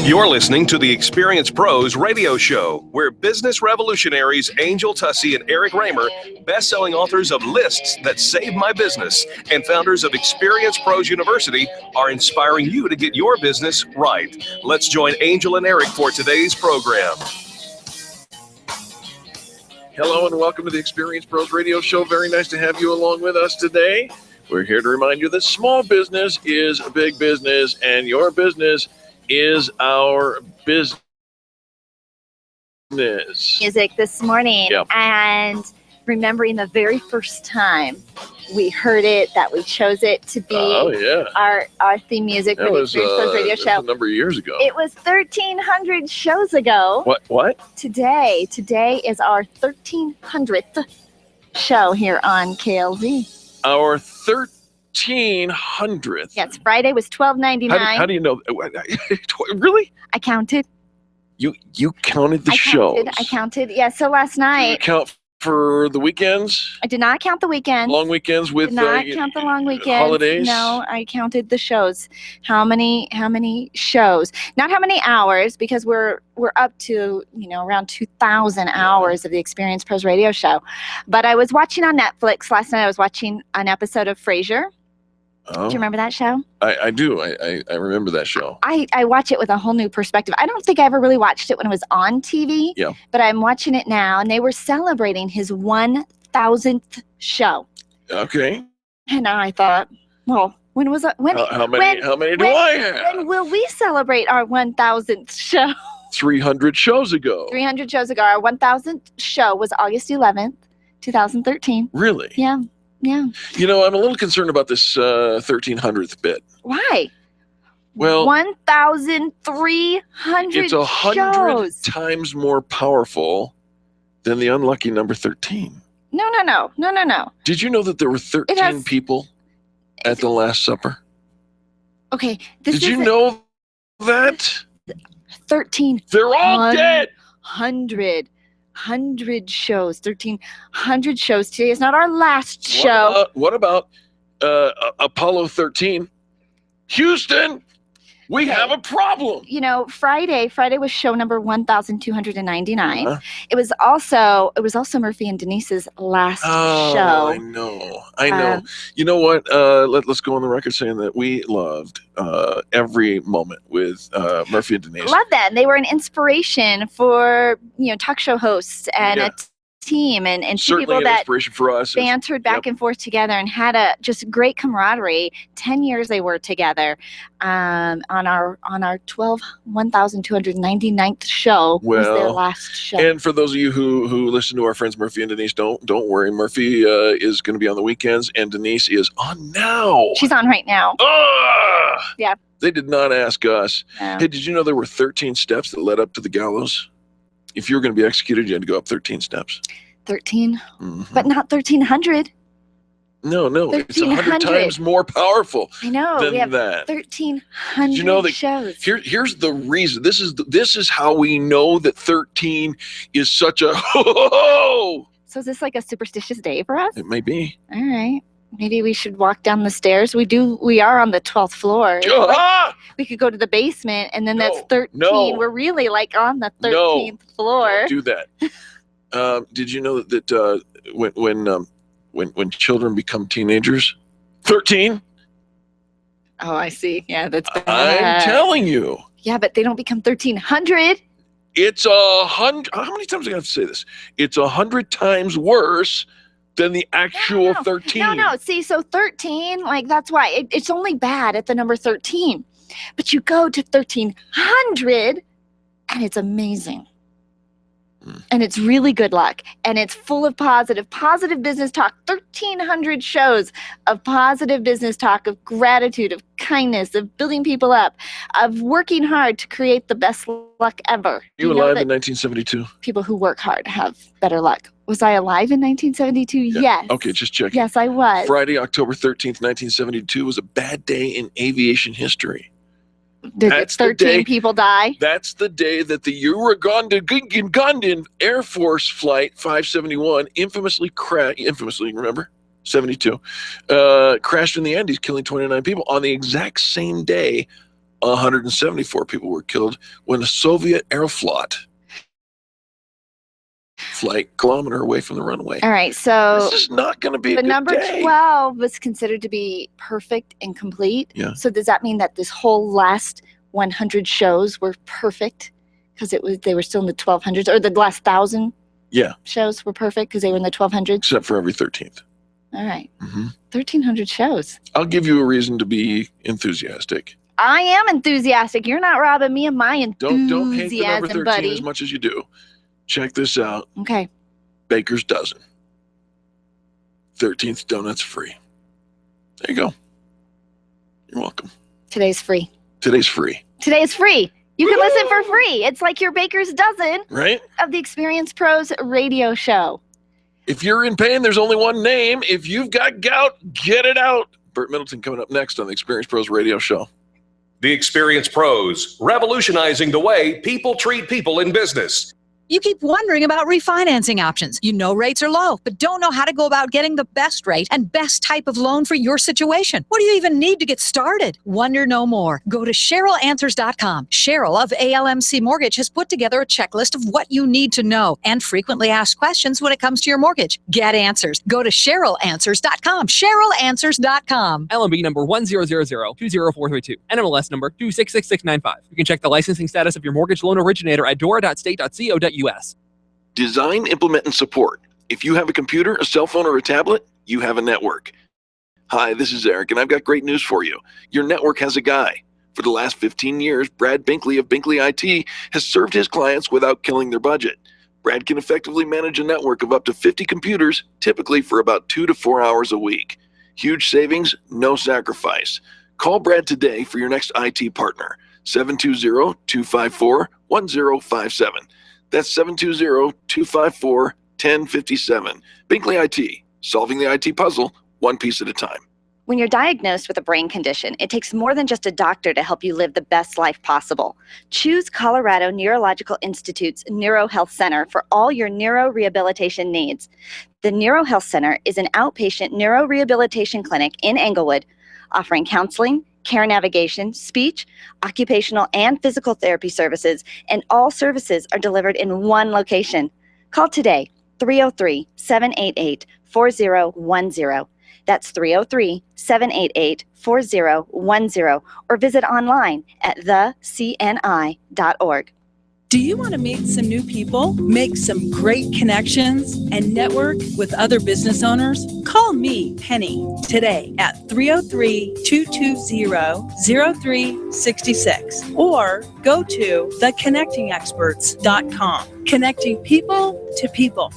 You're listening to the Experience Pros radio show, where business revolutionaries Angel Tussey and Eric Raymer, best-selling authors of Lists That Saved My Business and founders of Experience Pros University, are inspiring you to get your business right. Let's join Angel and Eric for today's program. Hello and welcome to the Experience Pros radio show. Very nice to have you along with us today. We're here to remind you that small business is a big business, and your business is our business. Music this morning, Yep. And remembering the very first time we heard it, that we chose it to be our theme music for the Experience Pros radio show. A number of years ago. It was 1,300 shows ago. What? Today is our 1,300th show here on KLZ. Our 1,300th. Yes, Friday was $12.99. How do you know? Really? I counted. You counted the shows. I counted. Yeah. So last night. Did you count for the weekends? I did not count the weekends. Long weekends with did not count the long weekends. Holidays? No, I counted the shows. How many shows? Not how many hours, because we're up to around 2,000 hours of the Experience Pros radio show. But I was watching on Netflix last night. I was watching an episode of Frasier. Oh. Do you remember that show? I do. I remember that show. I watch it with a whole new perspective. I don't think I ever really watched it when it was on TV. Yeah. But I'm watching it now, and they were celebrating his 1,000th show. Okay. And I thought, well, when was it? How many do I have? When will we celebrate our 1,000th show? 300 shows ago. 300 shows ago. Our 1,000th show was August 11th, 2013. Really? Yeah. Yeah. I'm a little concerned about this 1,300th bit. Why? Well, 1,300 it's 100 shows. times more powerful than the unlucky number 13. No. Did you know that there were 13 people at the Last Supper? Okay. Did you know that? 13. They're all dead. 100 shows. 1,300 shows. Today is not our last show. What about Apollo 13? Houston, we have a problem. Friday was show number 1,299. Uh-huh. It was also Murphy and Denise's last show. I know. You know what? Let's go on the record saying that we loved every moment with Murphy and Denise. Love them. They were an inspiration for talk show hosts and a team and two people that inspiration for us. Bantered back and forth together and had a just great camaraderie. 10 years they were together on our 1,299th show was their last show. And for those of you who listen to our friends Murphy and Denise, don't worry. Murphy is going to be on the weekends and Denise is on now. She's on right now. Yeah. They did not ask us. No. Hey, did you know there were 13 steps that led up to the gallows? If you were going to be executed, you had to go up 13 steps. 13? Mm-hmm. But not 1,300. No. It's 100 times more powerful. I know. Than we have that. 1,300 shows. Here's the reason. This is how we know that 13 is such a So is this like a superstitious day for us? It may be. All right. Maybe we should walk down the stairs. We are on the 12th floor. We could go to the basement, and then that's 13. No. We're really like on the 13th floor. Don't do that. Did you know that when children become teenagers, 13? Oh, I see. Yeah, that's bad. I'm telling you. Yeah, but they don't become 1,300. It's 100. How many times do I have to say this? It's 100 times worse than the actual 13. No. See, so 13, like that's why it's only bad at the number 13. But you go to 1,300 and it's amazing. And it's really good luck. And it's full of positive business talk. 1,300 shows of positive business talk, of gratitude, of kindness, of building people up, of working hard to create the best luck ever. You alive in 1972? People who work hard have better luck. Was I alive in 1972? Yeah. Yes. Okay, just checking. Yes, I was. Friday, October 13th, 1972 was a bad day in aviation history. Did 13 people die? That's the day that the Ugandan Air Force Flight 571 infamously, remember? 72, crashed in the Andes, killing 29 people. On the exact same day, 174 people were killed when a Soviet Aeroflot flight kilometer away from the runway. All right, so this is not going to be a the good number day. 12 was considered to be perfect and complete. Yeah. So does that mean that this whole last 100 shows were perfect because they were still in the 1200s, or the last 1,000 shows were perfect because they were in the 1200s? Except for every 13th. All right. 1,300 shows. I'll give you a reason to be enthusiastic. I am enthusiastic. You're not robbing me of my enthusiasm, Don't hate the number 13 buddy. as much as you do. Check this out. Okay. Baker's dozen. 13th donuts free. There you go. You're welcome. Today's free. Today's free. Today is free. You can listen for free. It's like your Baker's dozen right? of the Experience Pros radio show. If you're in pain, there's only one name. If you've got gout, get it out. Bert Middleton coming up next on the Experience Pros radio show. The Experience Pros, revolutionizing the way people treat people in business. You keep wondering about refinancing options. You know rates are low, but don't know how to go about getting the best rate and best type of loan for your situation. What do you even need to get started? Wonder no more. Go to CherylAnswers.com. Cheryl of ALMC Mortgage has put together a checklist of what you need to know and frequently asked questions when it comes to your mortgage. Get answers. Go to CherylAnswers.com. CherylAnswers.com. LMB number 100020432. NMLS number 266695. You can check the licensing status of your mortgage loan originator at dora.state.co.us. Design, implement, and support. If you have a computer, a cell phone, or a tablet, you have a network. Hi, this is Eric, and I've got great news for you. Your network has a guy. For the last 15 years, Brad Binkley of Binkley IT has served his clients without killing their budget. Brad can effectively manage a network of up to 50 computers, typically for about 2 to 4 hours a week. Huge savings, no sacrifice. Call Brad today for your next IT partner. 720-254-1057. That's 720-254-1057. Binkley IT, solving the IT puzzle one piece at a time. When you're diagnosed with a brain condition, it takes more than just a doctor to help you live the best life possible. Choose Colorado Neurological Institute's NeuroHealth Center for all your neurorehabilitation needs. The NeuroHealth Center is an outpatient neurorehabilitation clinic in Englewood, offering counseling, care navigation, speech, occupational and physical therapy services, and all services are delivered in one location. Call today, 303-788-4010. That's 303-788-4010, or visit online at thecni.org. Do you want to meet some new people, make some great connections, and network with other business owners? Call me, Penny, today at 303-220-0366 or go to theconnectingexperts.com. Connecting people to people.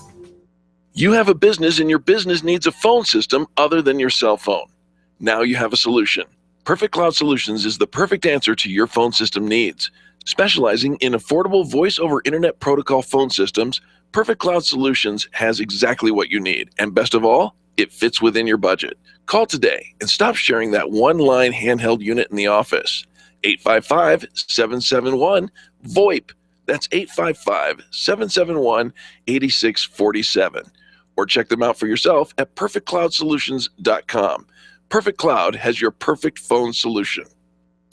You have a business and your business needs a phone system other than your cell phone. Now you have a solution. Perfect Cloud Solutions is the perfect answer to your phone system needs. Specializing in affordable voice-over internet protocol phone systems, Perfect Cloud Solutions has exactly what you need. And best of all, it fits within your budget. Call today and stop sharing that one-line handheld unit in the office. 855-771-VoIP. That's 855-771-8647. Or check them out for yourself at perfectcloudsolutions.com. Perfect Cloud has your perfect phone solution.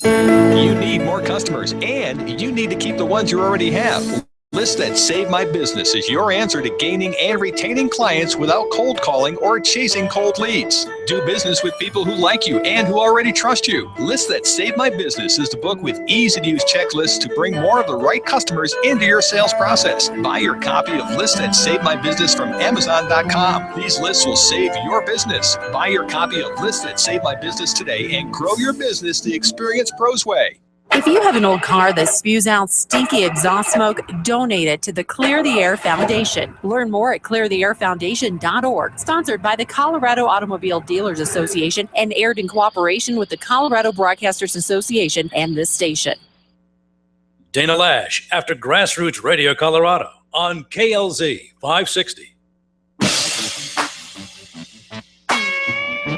You need more customers, and you need to keep the ones you already have. List That Save My Business is your answer to gaining and retaining clients without cold calling or chasing cold leads. Do business with people who like you and who already trust you. List That Save My Business is the book with easy-to-use checklists to bring more of the right customers into your sales process. Buy your copy of List That Save My Business from Amazon.com. These lists will save your business. Buy your copy of List That Save My Business today and grow your business the Experience Pros way. If you have an old car that spews out stinky exhaust smoke, donate it to the Clear the Air Foundation. Learn more at cleartheairfoundation.org. Sponsored by the Colorado Automobile Dealers Association and aired in cooperation with the Colorado Broadcasters Association and this station. Dana Lash after Grassroots Radio Colorado on KLZ 560.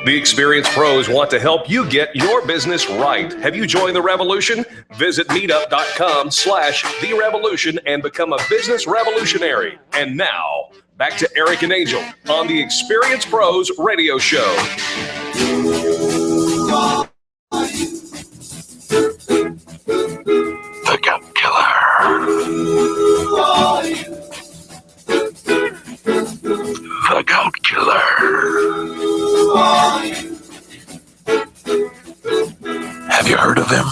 The Experience Pros want to help you get your business right. Have you joined the revolution? Visit meetup.com/therevolution and become a business revolutionary. And now, back to Eric and Angel on the Experience Pros Radio Show. The Gout Killer. The Gout Killer. Have you heard of him?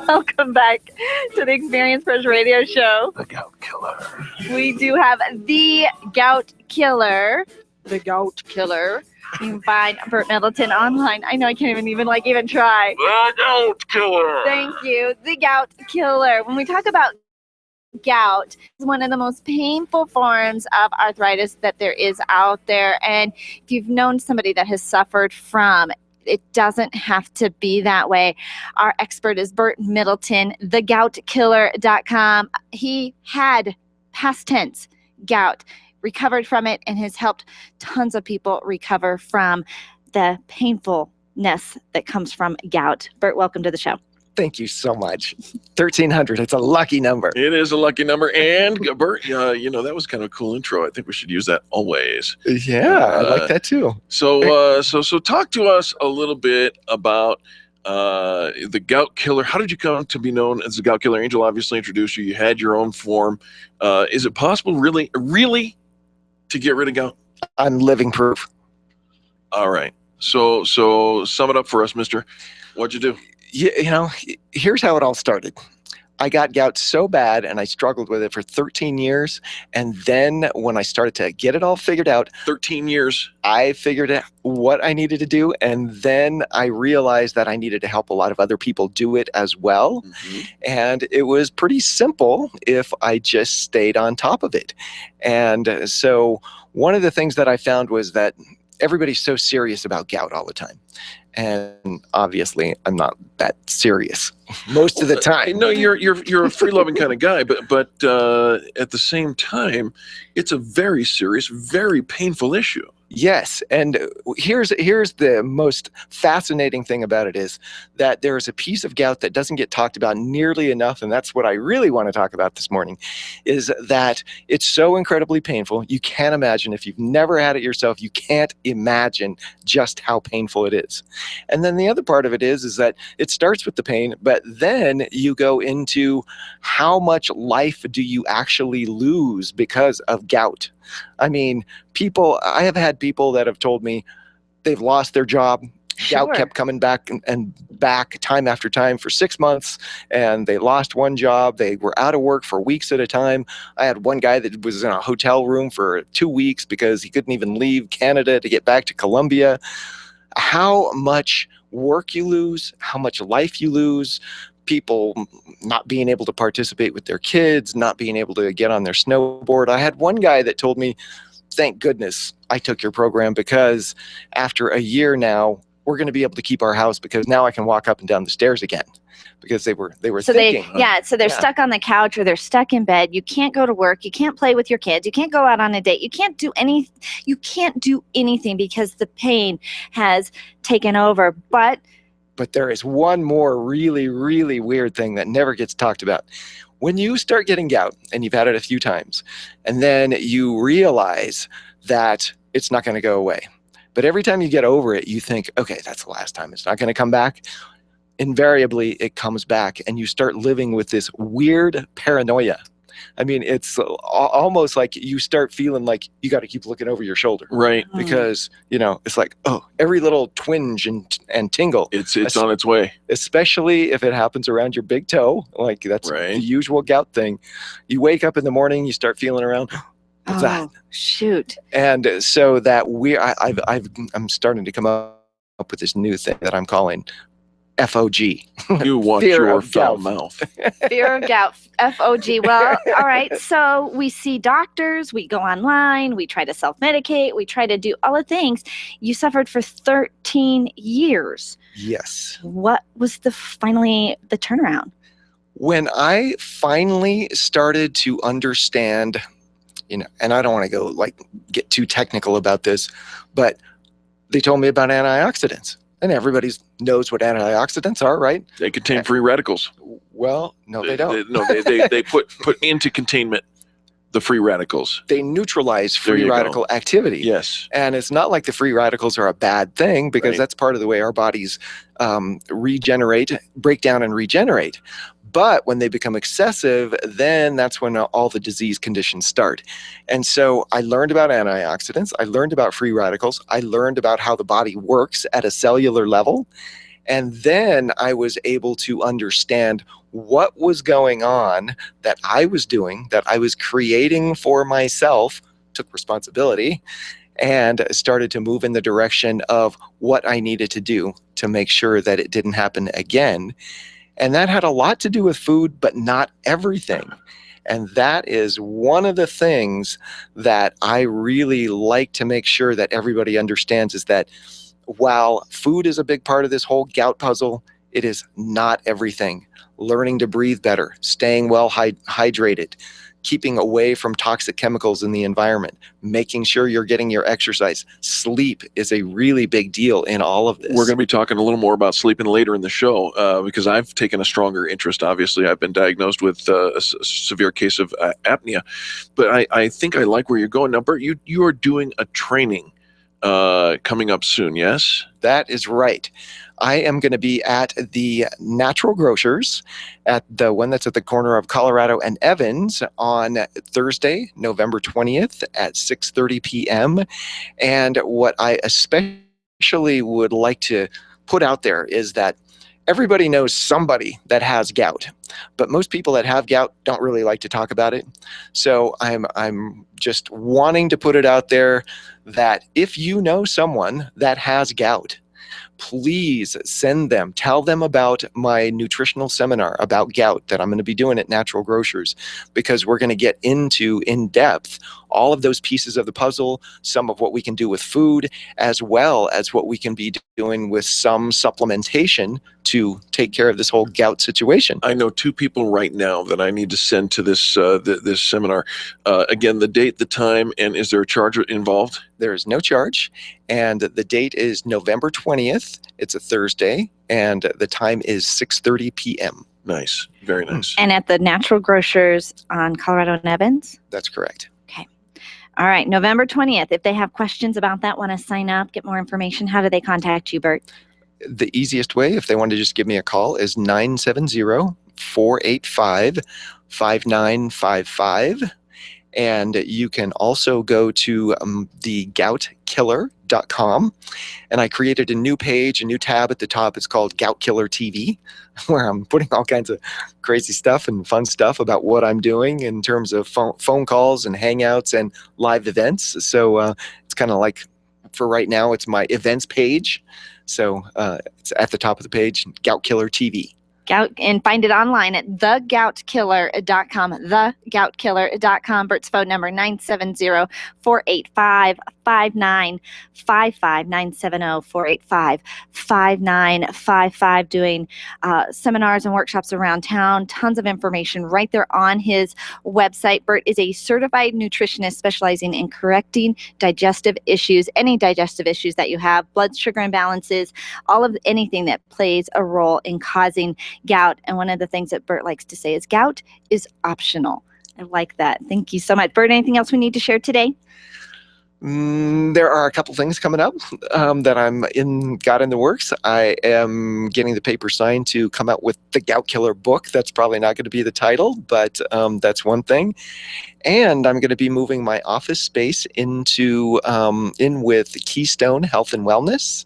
Welcome back to the Experience Pros Radio Show. The Gout Killer. We do have the Gout Killer. The Gout Killer. You can find Bert Middleton online. I know I can't even try. The Gout Killer. Thank you. The Gout Killer. When we talk about gout, it's one of the most painful forms of arthritis that there is out there. And if you've known somebody that has suffered from it, doesn't have to be that way. Our expert is Bert Middleton, thegoutkiller.com. He had, past tense, gout, recovered from it, and has helped tons of people recover from the painfulness that comes from gout. Bert, welcome to the show. Thank you so much. 1,300. It's a lucky number. It is a lucky number. And Bert, that was kind of a cool intro. I think we should use that always. Yeah, I like that too. So talk to us a little bit about the Gout Killer. How did you come to be known as the Gout Killer? Angel obviously introduced you. You had your own form. Is it possible, really, to get rid of gout? I'm living proof. All right. So sum it up for us, mister. What'd you do? Here's how it all started. I got gout so bad and I struggled with it for 13 years. And then when I started to get it all figured out, 13 years, I figured out what I needed to do. And then I realized that I needed to help a lot of other people do it as well. Mm-hmm. And it was pretty simple if I just stayed on top of it. And so one of the things that I found was that everybody's so serious about gout all the time. And obviously, I'm not that serious most of the time. No, you're a free-loving kind of guy, but at the same time, it's a very serious, very painful issue. Yes, and here's the most fascinating thing about it is that there is a piece of gout that doesn't get talked about nearly enough, and that's what I really want to talk about this morning, is that it's so incredibly painful. You can't imagine, if you've never had it yourself, you can't imagine just how painful it is. And then the other part of it is that it starts with the pain, but then you go into how much life do you actually lose because of gout. I mean, I have had people that have told me they've lost their job. Sure. Gout kept coming back and back time after time for 6 months, and they lost one job. They were out of work for weeks at a time. I had one guy that was in a hotel room for 2 weeks because he couldn't even leave Canada to get back to Colombia. How much work you lose, how much life you lose, people not being able to participate with their kids, not being able to get on their snowboard. I had one guy that told me, thank goodness I took your program, because after a year now, we're going to be able to keep our house because now I can walk up and down the stairs again. Because they were thinking. So they're stuck on the couch or they're stuck in bed. You can't go to work. You can't play with your kids. You can't go out on a date. You can't do anything because the pain has taken over. But there is one more really, really weird thing that never gets talked about. When you start getting gout, and you've had it a few times, and then you realize that it's not going to go away. But every time you get over it, you think, okay, that's the last time. It's not going to come back. Invariably, it comes back, and you start living with this weird paranoia. I mean, it's almost like you start feeling like you got to keep looking over your shoulder. Right. Because, it's like, oh, every little twinge and tingle. It's on its way. Especially if it happens around your big toe. Like, that's the usual gout thing. You wake up in the morning, you start feeling around. What's that? Shoot. And so that I'm starting to come up with this new thing that I'm calling FOG. You watch your foul mouth. Fear of gout, FOG. Well, all right. So we see doctors, we go online, we try to self-medicate, we try to do all the things. You suffered for 13 years. Yes. What was finally the turnaround? When I finally started to understand, and I don't want to get too technical about this, but they told me about antioxidants. And everybody knows what antioxidants are, right? They contain free radicals. Well, no, they don't. They put into containment the free radicals. They neutralize free radical activity. Yes. And it's not like the free radicals are a bad thing, because that's part of the way our bodies break down and regenerate. But when they become excessive, then that's when all the disease conditions start. And so I learned about antioxidants. I learned about free radicals. I learned about how the body works at a cellular level. And then I was able to understand what was going on that I was doing, that I was creating for myself, took responsibility, and started to move in the direction of what I needed to do to make sure that it didn't happen again. And that had a lot to do with food, but not everything. And that is one of the things that I really like to make sure that everybody understands, is that while food is a big part of this whole gout puzzle, it is not everything. Learning to breathe better, staying well hydrated, keeping away from toxic chemicals in the environment, making sure you're getting your exercise. Sleep is a really big deal in all of this. We're going to be talking a little more about sleeping later in the show, because I've taken a stronger interest. Obviously, I've been diagnosed with a severe case of apnea, but I think I like where you're going. Now, Bert, you are doing a training coming up soon, yes? That is right. I am going to be at the Natural Grocers, at the one that's at the corner of Colorado and Evans, on Thursday, November 20th at 6:30 p.m. And what I especially would like to put out there is that everybody knows somebody that has gout, but most people that have gout don't really like to talk about it. So I'm just wanting to put it out there that if you know someone that has gout, please tell them about my nutritional seminar about gout that I'm going to be doing at Natural Grocers, because we're going to get into, in depth, all of those pieces of the puzzle, some of what we can do with food, as well as what we can be doing with some supplementation to take care of this whole gout situation. I know two people right now that I need to send to this this seminar. Again, the date, the time, and is there a charge involved? There is no charge, and the date is November 20th. It's a Thursday, and the time is 6:30 p.m. Nice. Very nice. And at the Natural Grocers on Colorado and Evans? That's correct. Okay. All right, November 20th. If they have questions about that, want to sign up, get more information, how do they contact you, Bert? The easiest way, if they want to just give me a call, is 970-485-5955. And you can also go to thegoutkiller.com. And I created a new page, a new tab at the top. It's called Gout Killer TV, where I'm putting all kinds of crazy stuff and fun stuff about what I'm doing in terms of phone calls and hangouts and live events. So it's kind of like, for right now, it's my events page. So it's at the top of the page, Gout Killer TV. And find it online at thegoutkiller.com, thegoutkiller.com. Bert's phone number, 970-485-5955, 970-485-5955, doing seminars and workshops around town. Tons of information right there on his website. Bert is a certified nutritionist specializing in correcting digestive issues, any digestive issues that you have, blood sugar imbalances, anything that plays a role in causing gout. And one of the things that Bert likes to say is gout is optional. I like that. Thank you so much. Bert, anything else we need to share today? There are a couple things coming up that got in the works. I am getting the paper signed to come out with the Gout Killer book. That's probably not going to be the title, but that's one thing. And I'm going to be moving my office space in with Keystone Health and Wellness.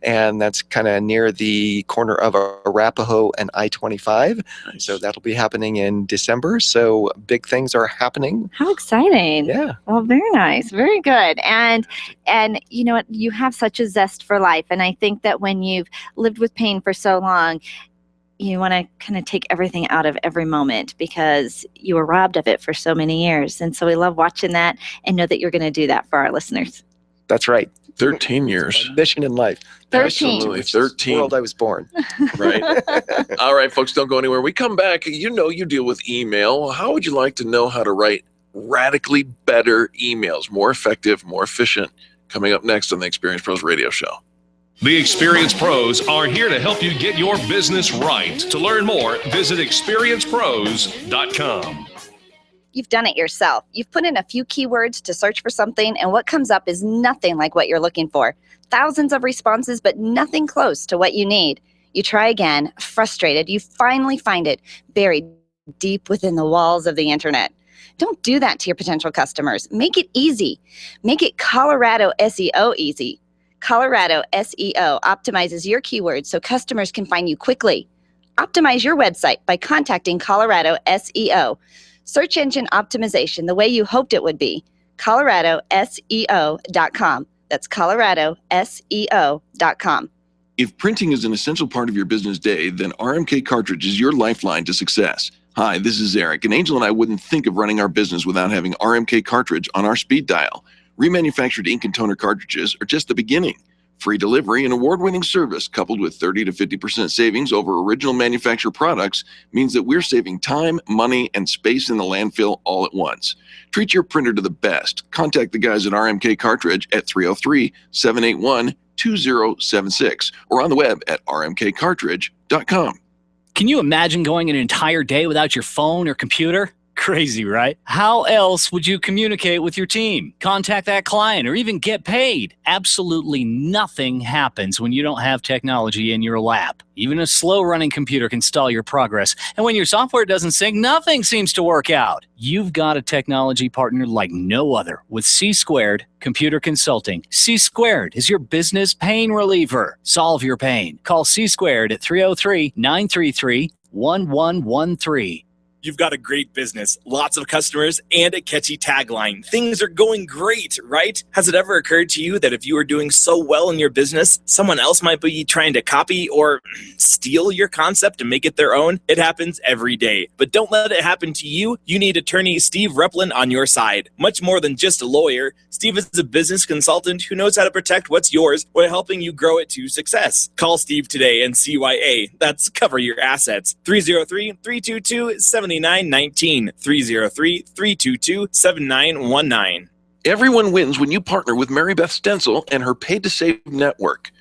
And that's kind of near the corner of Arapahoe and I-25. Nice. So that'll be happening in December. So big things are happening. How exciting. Yeah. Well, very nice. Very good. And you know what? You have such a zest for life. And I think that when you've lived with pain for so long, you want to kind of take everything out of every moment because you were robbed of it for so many years. And so we love watching that and know that you're going to do that for our listeners. That's right. 13 years. Mission in life. 13. Absolutely. 13. World I was born. Right. All right, folks, don't go anywhere. We come back. You deal with email. How would you like to know how to write radically better emails? More effective, more efficient. Coming up next on the Experience Pros Radio Show. The experienced pros are here to help you get your business right. To learn more, visit experiencepros.com. You've done it yourself. You've put in a few keywords to search for something, and what comes up is nothing like what you're looking for. Thousands of responses, but nothing close to what you need. You try again, frustrated. You finally find it buried deep within the walls of the internet. Don't do that to your potential customers. Make it easy. Make it Colorado SEO easy. Colorado SEO optimizes your keywords so customers can find you quickly. Optimize your website by contacting Colorado SEO. Search engine optimization the way you hoped it would be. ColoradoSEO.com. That's ColoradoSEO.com. If printing is an essential part of your business day, then RMK Cartridge is your lifeline to success. Hi, this is Eric, and Angel and I wouldn't think of running our business without having RMK Cartridge on our speed dial. Remanufactured ink and toner cartridges are just the beginning. Free delivery and award-winning service coupled with 30 to 50% savings over original manufacturer products means that we're saving time, money, and space in the landfill all at once. Treat your printer to the best. Contact the guys at RMK Cartridge at 303-781-2076 or on the web at rmkcartridge.com. Can you imagine going an entire day without your phone or computer? Crazy, right? How else would you communicate with your team, contact that client, or even get paid? Absolutely nothing happens when you don't have technology in your lap. Even a slow-running computer can stall your progress. And when your software doesn't sync, nothing seems to work out. You've got a technology partner like no other with C-Squared Computer Consulting. C-Squared is your business pain reliever. Solve your pain. Call C-Squared at 303-933-1113. You've got a great business, lots of customers, and a catchy tagline. Things are going great, right? Has it ever occurred to you that if you are doing so well in your business, someone else might be trying to copy or steal your concept and make it their own? It happens every day. But don't let it happen to you. You need attorney Steve Replin on your side. Much more than just a lawyer, Steve is a business consultant who knows how to protect what's yours while helping you grow it to success. Call Steve today and CYA. That's cover your assets. 303-322-7919. 303-322-7919. Everyone wins when you partner with Mary Beth Stencil and her Paid to Save network.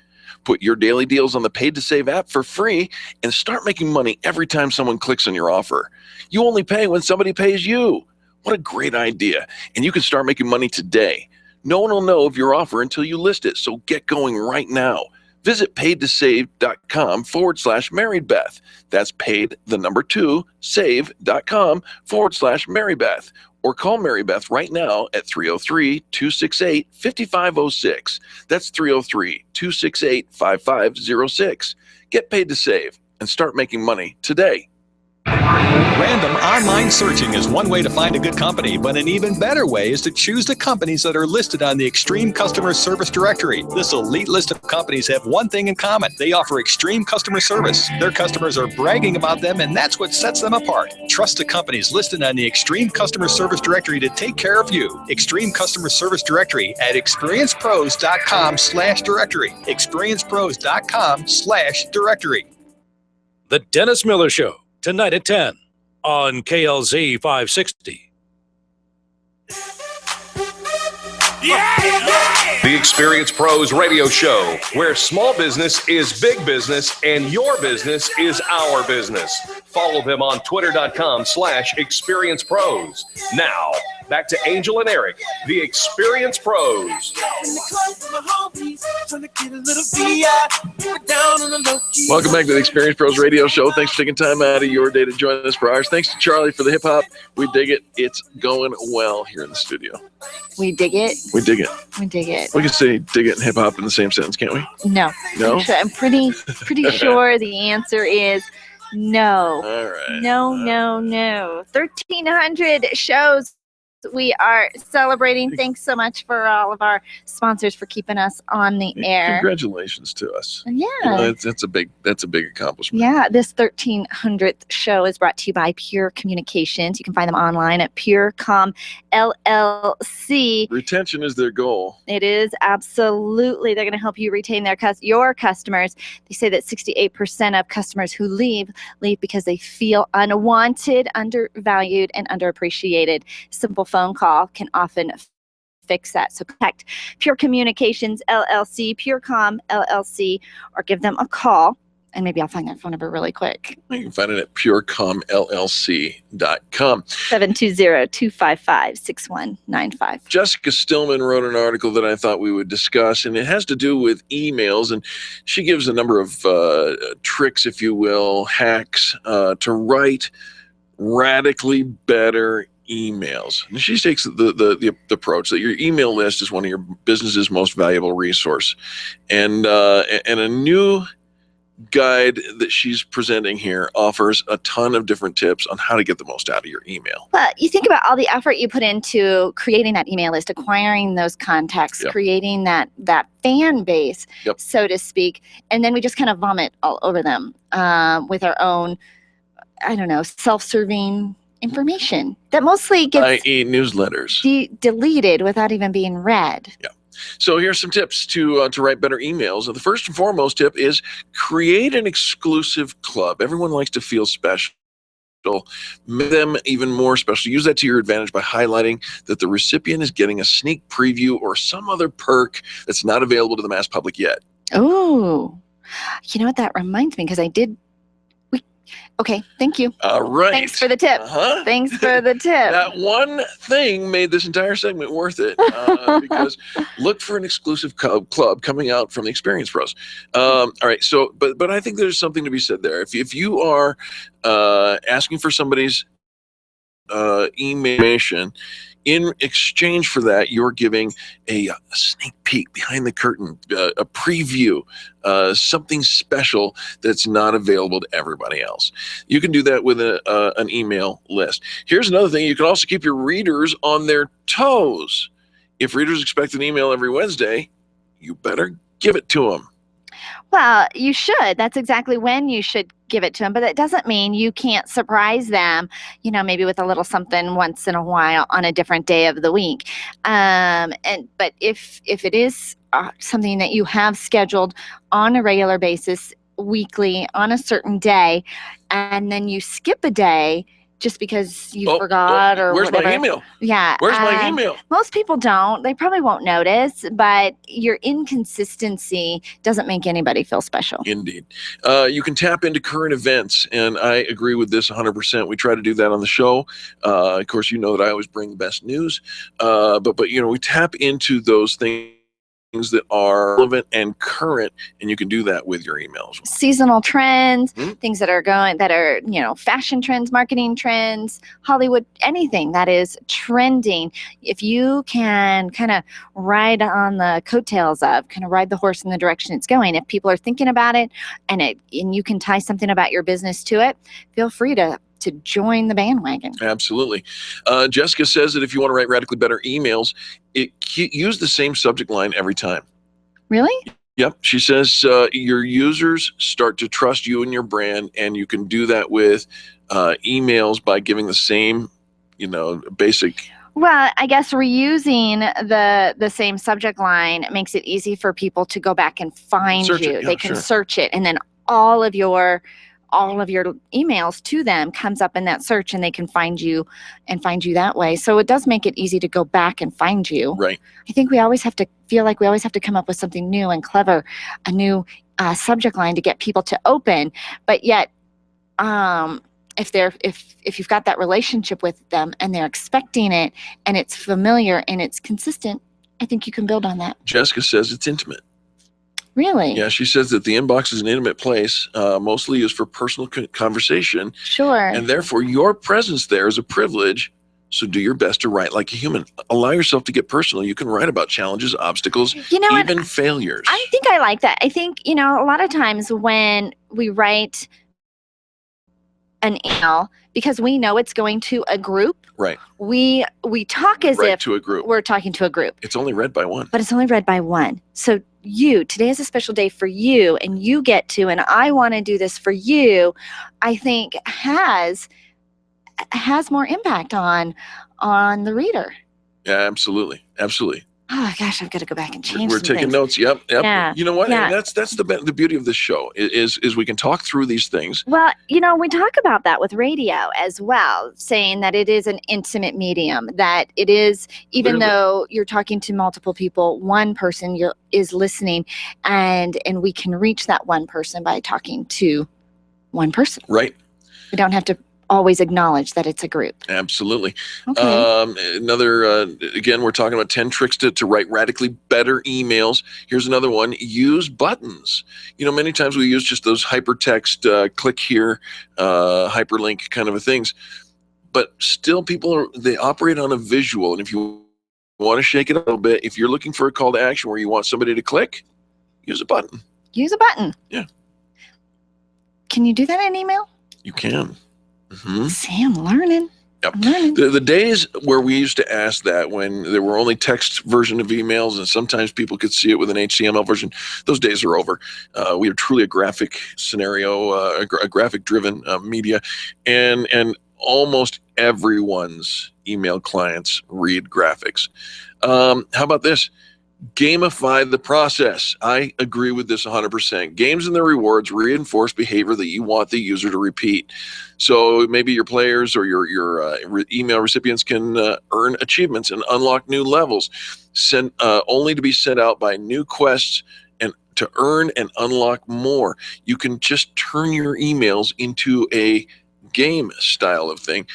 Put your daily deals on the Paid to Save app for free and start making money every time someone clicks on your offer. You only pay when somebody pays you. What a great idea. And you can start making money today. No one will know of your offer until you list it, so get going right now. Visit paidtosave.com/MarriedBeth. That's paid, the number 2, save.com/MarriedBeth. Or call Mary Beth right now at 303-268-5506. That's 303-268-5506. Get paid to save and start making money today. Random online searching is one way to find a good company, but an even better way is to choose the companies that are listed on the Extreme Customer Service Directory. This elite list of companies have one thing in common. They offer extreme customer service. Their customers are bragging about them, and that's what sets them apart. Trust the companies listed on the Extreme Customer Service Directory to take care of you. Extreme Customer Service Directory at experiencepros.com/directory. experiencepros.com/directory. The Dennis Miller Show, tonight at 10 on KLZ 560. The Experienced Pros Radio Show, where small business is big business and your business is our business. Follow them on twitter.com/experiencepros. Now, back to Angel and Eric, the Experienced Pros. Welcome back to the Experienced Pros Radio Show. Thanks for taking time out of your day to join us for ours. Thanks to Charlie for the hip hop. We dig it. It's going well here in the studio. We dig it. We dig it. We dig it. We can say dig it and hip hop in the same sentence, can't we? No. No? I'm pretty sure the answer is no. All right. No. 1,300 shows we are celebrating. Thanks so much for all of our sponsors for keeping us on the air. Congratulations to us. Yeah. You know, that's a big accomplishment. Yeah, this 1,300th show is brought to you by Pure Communications. You can find them online at PureCom LLC. Retention is their goal. It is, absolutely. They're going to help you retain your customers. They say that 68% of customers who leave because they feel unwanted, undervalued, and underappreciated. Simple phone call can often fix that. So contact Pure Communications LLC, PureCom LLC, or give them a call. And maybe I'll find that phone number really quick. You can find it at purecomllc.com. 720-255-6195. Jessica Stillman wrote an article that I thought we would discuss, and it has to do with emails. And she gives a number of tricks, if you will, hacks to write radically better emails. And she takes the approach that your email list is one of your business's most valuable resource. And a new guide that she's presenting here offers a ton of different tips on how to get the most out of your email. Well, you think about all the effort you put into creating that email list, acquiring those contacts, creating that fan base, so to speak, and then we just kind of vomit all over them with our own, I don't know, self-serving information that mostly gets i.e. newsletters deleted without even being read. Yeah. So here's some tips to write better emails. The first and foremost tip is create an exclusive club. Everyone likes to feel special. Make them even more special. Use that to your advantage by highlighting that the recipient is getting a sneak preview or some other perk that's not available to the mass public yet. Oh, you know what? That reminds me, because I did. Okay, thank you. All right. Thanks for the tip. Thanks for the tip. That one thing made this entire segment worth it because look for an exclusive club coming out from the Experience Pros. All right. So, but I think there's something to be said there. If you are asking for somebody's email, in exchange for that, you're giving a sneak peek behind the curtain, a preview, something special that's not available to everybody else. You can do that with an email list. Here's another thing. You can also keep your readers on their toes. If readers expect an email every Wednesday, you better give it to them. Well, you should. That's exactly when you should give it to them. But that doesn't mean you can't surprise them, maybe with a little something once in a while on a different day of the week. But if it is something that you have scheduled on a regular basis, weekly, on a certain day, and then you skip a day just because you forgot or where's whatever. My email? Yeah. Where's my email? Most people don't. They probably won't notice, but your inconsistency doesn't make anybody feel special. Indeed. You can tap into current events, and I agree with this 100%. We try to do that on the show. Of course, you know that I always bring the best news, but we tap into those things that are relevant and current, and you can do that with your emails. Seasonal trends, things that are fashion trends, marketing trends, Hollywood, anything that is trending. If you can kind of ride on the coattails of, kind of ride the horse in the direction it's going, if people are thinking about it and you can tie something about your business to it, feel free to join the bandwagon. Absolutely. Jessica says that if you want to write radically better emails, use the same subject line every time. Really? Yep. She says your users start to trust you and your brand, and you can do that with emails by giving the same, basic. Well, I guess reusing the same subject line makes it easy for people to go back and find you. They can search it, and then all of your emails to them comes up in that search, and they can find you that way. So it does make it easy to go back and find you. Right. I think we always have to feel like we always have to come up with something new and clever, a new subject line to get people to open. But yet, if you've got that relationship with them and they're expecting it and it's familiar and it's consistent, I think you can build on that. Jessica says it's intimate. Really? Yeah, she says that the inbox is an intimate place, mostly used for personal conversation. Sure. And therefore, your presence there is a privilege. So do your best to write like a human. Allow yourself to get personal. You can write about challenges, obstacles, even failures. I think I like that. I think, a lot of times when we write an email, because we know it's going to a group, right? We talk as if to a group. We're talking to a group. It's only read by one. But it's only read by one. So today is a special day for you, and you get to, and I want to do this for you, I think has more impact on the reader. Yeah, absolutely. Oh gosh, I've got to go back and change. We're some taking things. notes. Yep. Yeah. You know what? Yeah. And that's the beauty of this show is we can talk through these things. Well, we talk about that with radio as well, saying that it is an intimate medium, that it is, even though you're talking to multiple people, one person is listening, and we can reach that one person by talking to one person. Right. We don't have to always acknowledge that it's a group. Absolutely. Okay. Again, we're talking about 10 tricks to write radically better emails. Here's another one. Use buttons. Many times we use just those hypertext, click here, hyperlink kind of things. But still they operate on a visual. And if you want to shake it up a little bit, if you're looking for a call to action where you want somebody to click, use a button. Use a button. Yeah. Can you do that in email? You can. Mm-hmm. See, I'm learning. Yep. The days where we used to ask that, when there were only text version of emails and sometimes people could see it with an HTML version, those days are over. We are truly a graphic scenario, a graphic driven media, and almost everyone's email clients read graphics. How about this? Gamify the process. I agree with this 100%. Games and their rewards reinforce behavior that you want the user to repeat. So maybe your players or your email recipients can earn achievements and unlock new levels, only to be sent out by new quests and to earn and unlock more. You can just turn your emails into a game style of thing.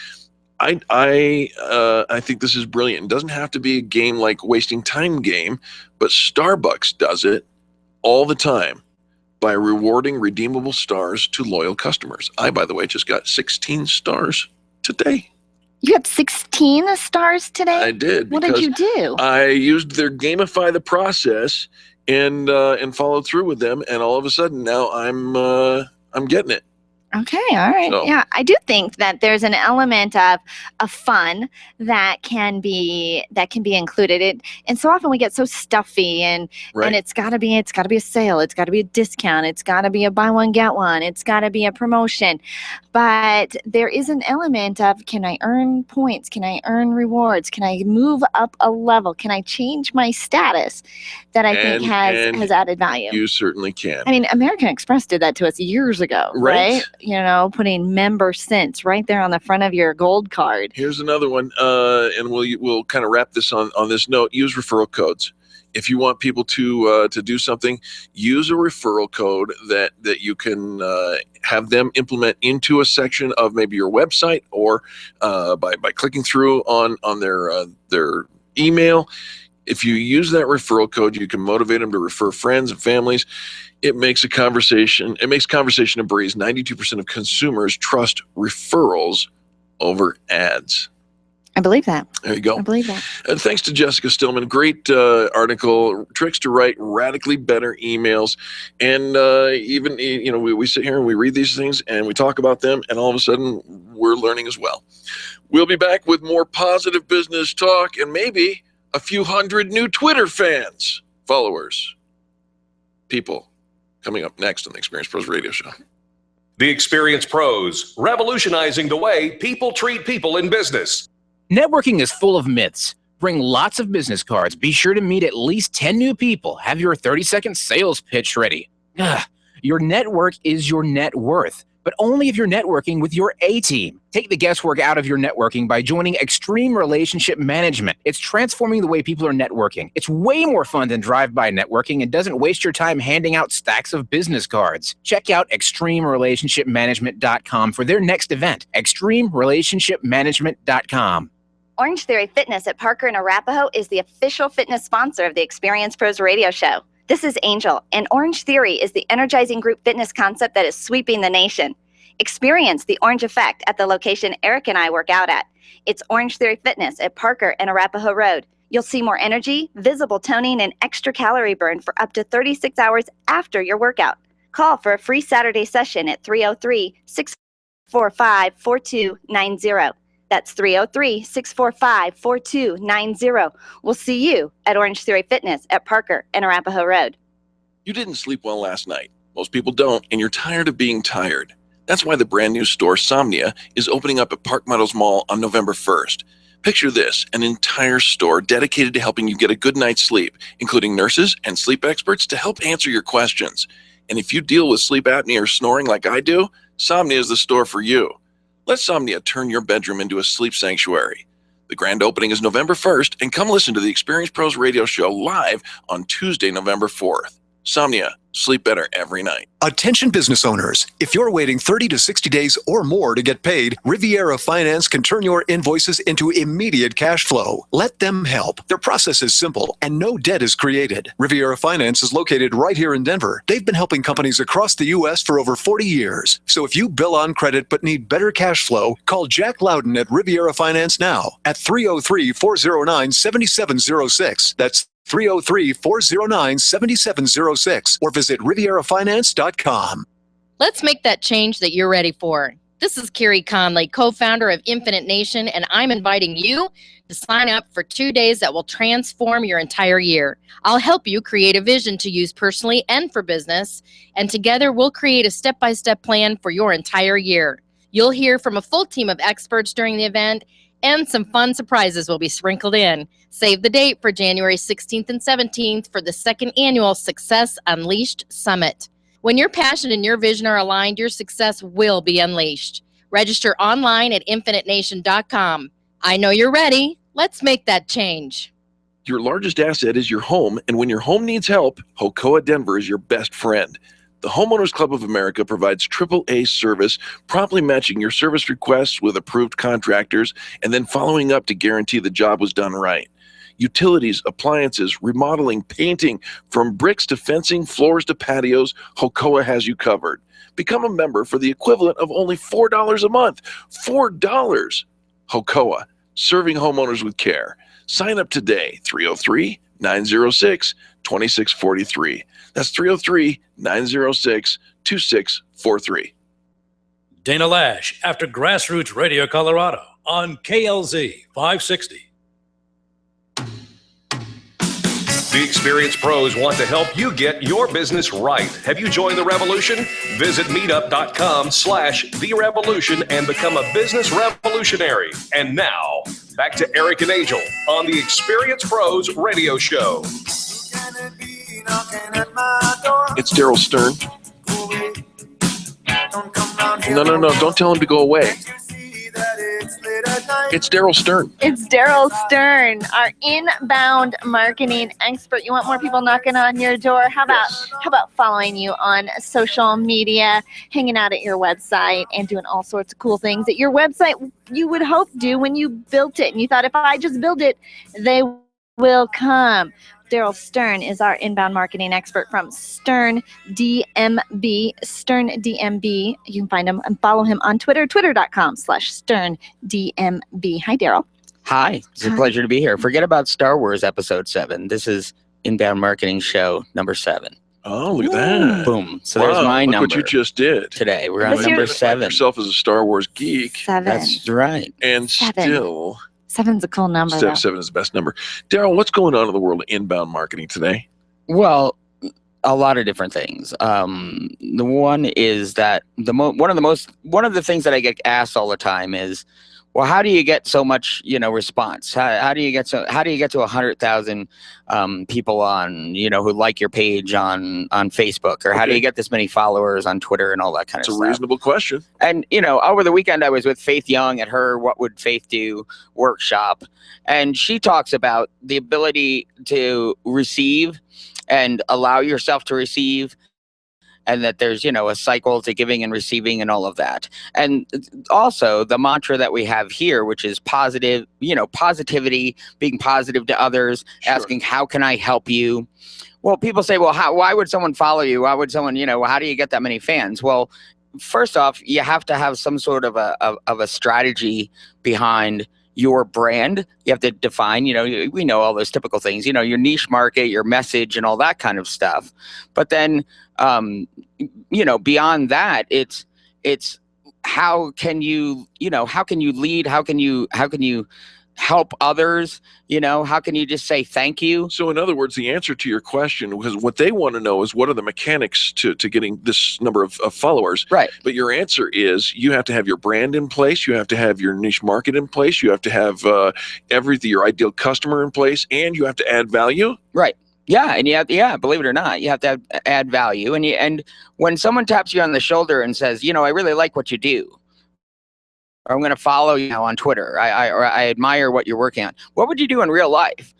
I think this is brilliant. It doesn't have to be a game like Wasting Time game, but Starbucks does it all the time by rewarding redeemable stars to loyal customers. I, by the way, just got 16 stars today. You got 16 stars today? I did. What did you do? I used their gamify the process and followed through with them, and all of a sudden now I'm getting it. Okay, all right. So. Yeah, I do think that there's an element of fun that can be included. And so often we get so stuffy and it's got to be a sale, it's got to be a discount, it's got to be a buy one get one, it's got to be a promotion. But there is an element of, can I earn points? Can I earn rewards? Can I move up a level? Can I change my status? That I think has added value. You certainly can. I mean, American Express did that to us years ago, right? Putting member cents right there on the front of your gold card. Here's another one, and we'll kind of wrap this on this note. Use referral codes. If you want people to do something, use a referral code that you can have them implement into a section of maybe your website or by clicking through on their email. If you use that referral code, you can motivate them to refer friends and families. It makes conversation a breeze. 92% of consumers trust referrals over ads. I believe that. There you go. I believe that. And thanks to Jessica Stillman. Great article, tricks to write radically better emails. And even, we sit here and we read these things and we talk about them, and all of a sudden we're learning as well. We'll be back with more positive business talk and maybe a few hundred new Twitter followers, people, coming up next on the Experience Pros Radio Show. The Experience Pros, revolutionizing the way people treat people in business. Networking is full of myths. Bring lots of business cards. Be sure to meet at least 10 new people. Have your 30-second sales pitch ready. Your network is your net worth, but only if you're networking with your A-team. Take the guesswork out of your networking by joining Extreme Relationship Management. It's transforming the way people are networking. It's way more fun than drive-by networking and doesn't waste your time handing out stacks of business cards. Check out extremerelationshipmanagement.com for their next event, extremerelationshipmanagement.com. Orange Theory Fitness at Parker and Arapahoe is the official fitness sponsor of the Experience Pros Radio Show. This is Angel, and Orange Theory is the energizing group fitness concept that is sweeping the nation. Experience the orange effect at the location Eric and I work out at. It's Orange Theory Fitness at Parker and Arapahoe Road. You'll see more energy, visible toning, and extra calorie burn for up to 36 hours after your workout. Call for a free Saturday session at 303-645-4290. That's 303-645-4290. We'll see you at Orange Theory Fitness at Parker and Arapahoe Road. You didn't sleep well last night. Most people don't, and you're tired of being tired. That's why the brand new store, Somnia, is opening up at Park Meadows Mall on November 1st. Picture this, an entire store dedicated to helping you get a good night's sleep, including nurses and sleep experts to help answer your questions. And if you deal with sleep apnea or snoring like I do, Somnia is the store for you. Let Somnia turn your bedroom into a sleep sanctuary. The grand opening is November 1st, and come listen to the Experience Pros radio show live on Tuesday, November 4th. Somnia, sleep better every night. Attention business owners, if you're waiting 30 to 60 days or more to get paid, Riviera Finance can turn your invoices into immediate cash flow. Let them help. Their process is simple and no debt is created. Riviera Finance is located right here in Denver. They've been helping companies across the U.S. for over 40 years. So if you bill on credit but need better cash flow, call Jack Loudon at Riviera Finance now at 303-409-7706. That's 303-409-7706 or visit RivieraFinance.com. Let's make that change that you're ready for. This is Carrie Conley, co-founder of Infinite Nation, and I'm inviting you to sign up for 2 days that will transform your entire year. I'll help you create a vision to use personally and for business, and together we'll create a step-by-step plan for your entire year. You'll hear from a full team of experts during the event, and some fun surprises will be sprinkled in. Save the date for January 16th and 17th for the second annual Success Unleashed Summit. When your passion and your vision are aligned, your success will be unleashed. Register online at infinitenation.com. I know you're ready. Let's make that change. Your largest asset is your home, and when your home needs help, Hocoa Denver is your best friend. The Homeowners Club of America provides AAA service, promptly matching your service requests with approved contractors, and then following up to guarantee the job was done right. Utilities, appliances, remodeling, painting, from bricks to fencing, floors to patios, Hocoa has you covered. Become a member for the equivalent of only $4 a month. $4! Hocoa, serving homeowners with care. Sign up today, 303-906-2643. That's 303-906-2643. Dana Lash after Grassroots Radio Colorado on KLZ 560. The Experienced Pros want to help you get your business right. Have you joined the revolution? Visit meetup.com/therevolution and become a business revolutionary. And now, back to Eric and Angel on the Experienced Pros radio show. It's Darrell Stern. No, don't tell him to go away. It's Darrell Stern. It's Darrell Stern, our inbound marketing expert. You want more people knocking on your door? How about following you on social media, hanging out at your website, and doing all sorts of cool things that your website you would hope do when you built it, and you thought, if I just build it, they will come. Darrell Stern is our inbound marketing expert from Stern DMB. Stern DMB. You can find him and follow him on Twitter, twitter.com/Stern DMB. Hi, Darrell. Hi. It's a pleasure to be here. Forget about Star Wars Episode 7. This is Inbound Marketing Show number 7. Oh, look at that. Boom. So there's my number. Look what you just did. Today. We're on number 7. Yourself as a Star Wars geek. 7. That's right. And 7. Still... 7's a cool number, though. 7 is the best number. Darrell, what's going on in the world of inbound marketing today? Well, a lot of different things. The one is that one of the things that I get asked all the time is, well, how do you get so much, response? How do you get to 100,000 people on, who like your page on Facebook, or how do you get this many followers on Twitter and all that kind of stuff? It's a reasonable question. And, over the weekend I was with Faith Young at her What Would Faith Do workshop, and she talks about the ability to receive and allow yourself to receive, and that there's, a cycle to giving and receiving and all of that. And also the mantra that we have here, which is positive, positivity, being positive to others, asking, how can I help you? Well, people say, well, why would someone follow you? Why would someone, how do you get that many fans? Well, first off, you have to have some sort of a strategy behind your brand. You have to define, we know all those typical things, your niche market, your message, and all that kind of stuff. But then, beyond that, it's how can you lead? How can you help others? How can you just say thank you? So in other words, the answer to your question, because what they want to know is what are the mechanics to getting this number of followers. Right. But your answer is you have to have your brand in place. You have to have your niche market in place. You have to have your ideal customer in place, and you have to add value. Right. Yeah. And believe it or not, you have to add value. And when someone taps you on the shoulder and says, I really like what you do, or I'm going to follow you now on Twitter, I admire what you're working on, what would you do in real life?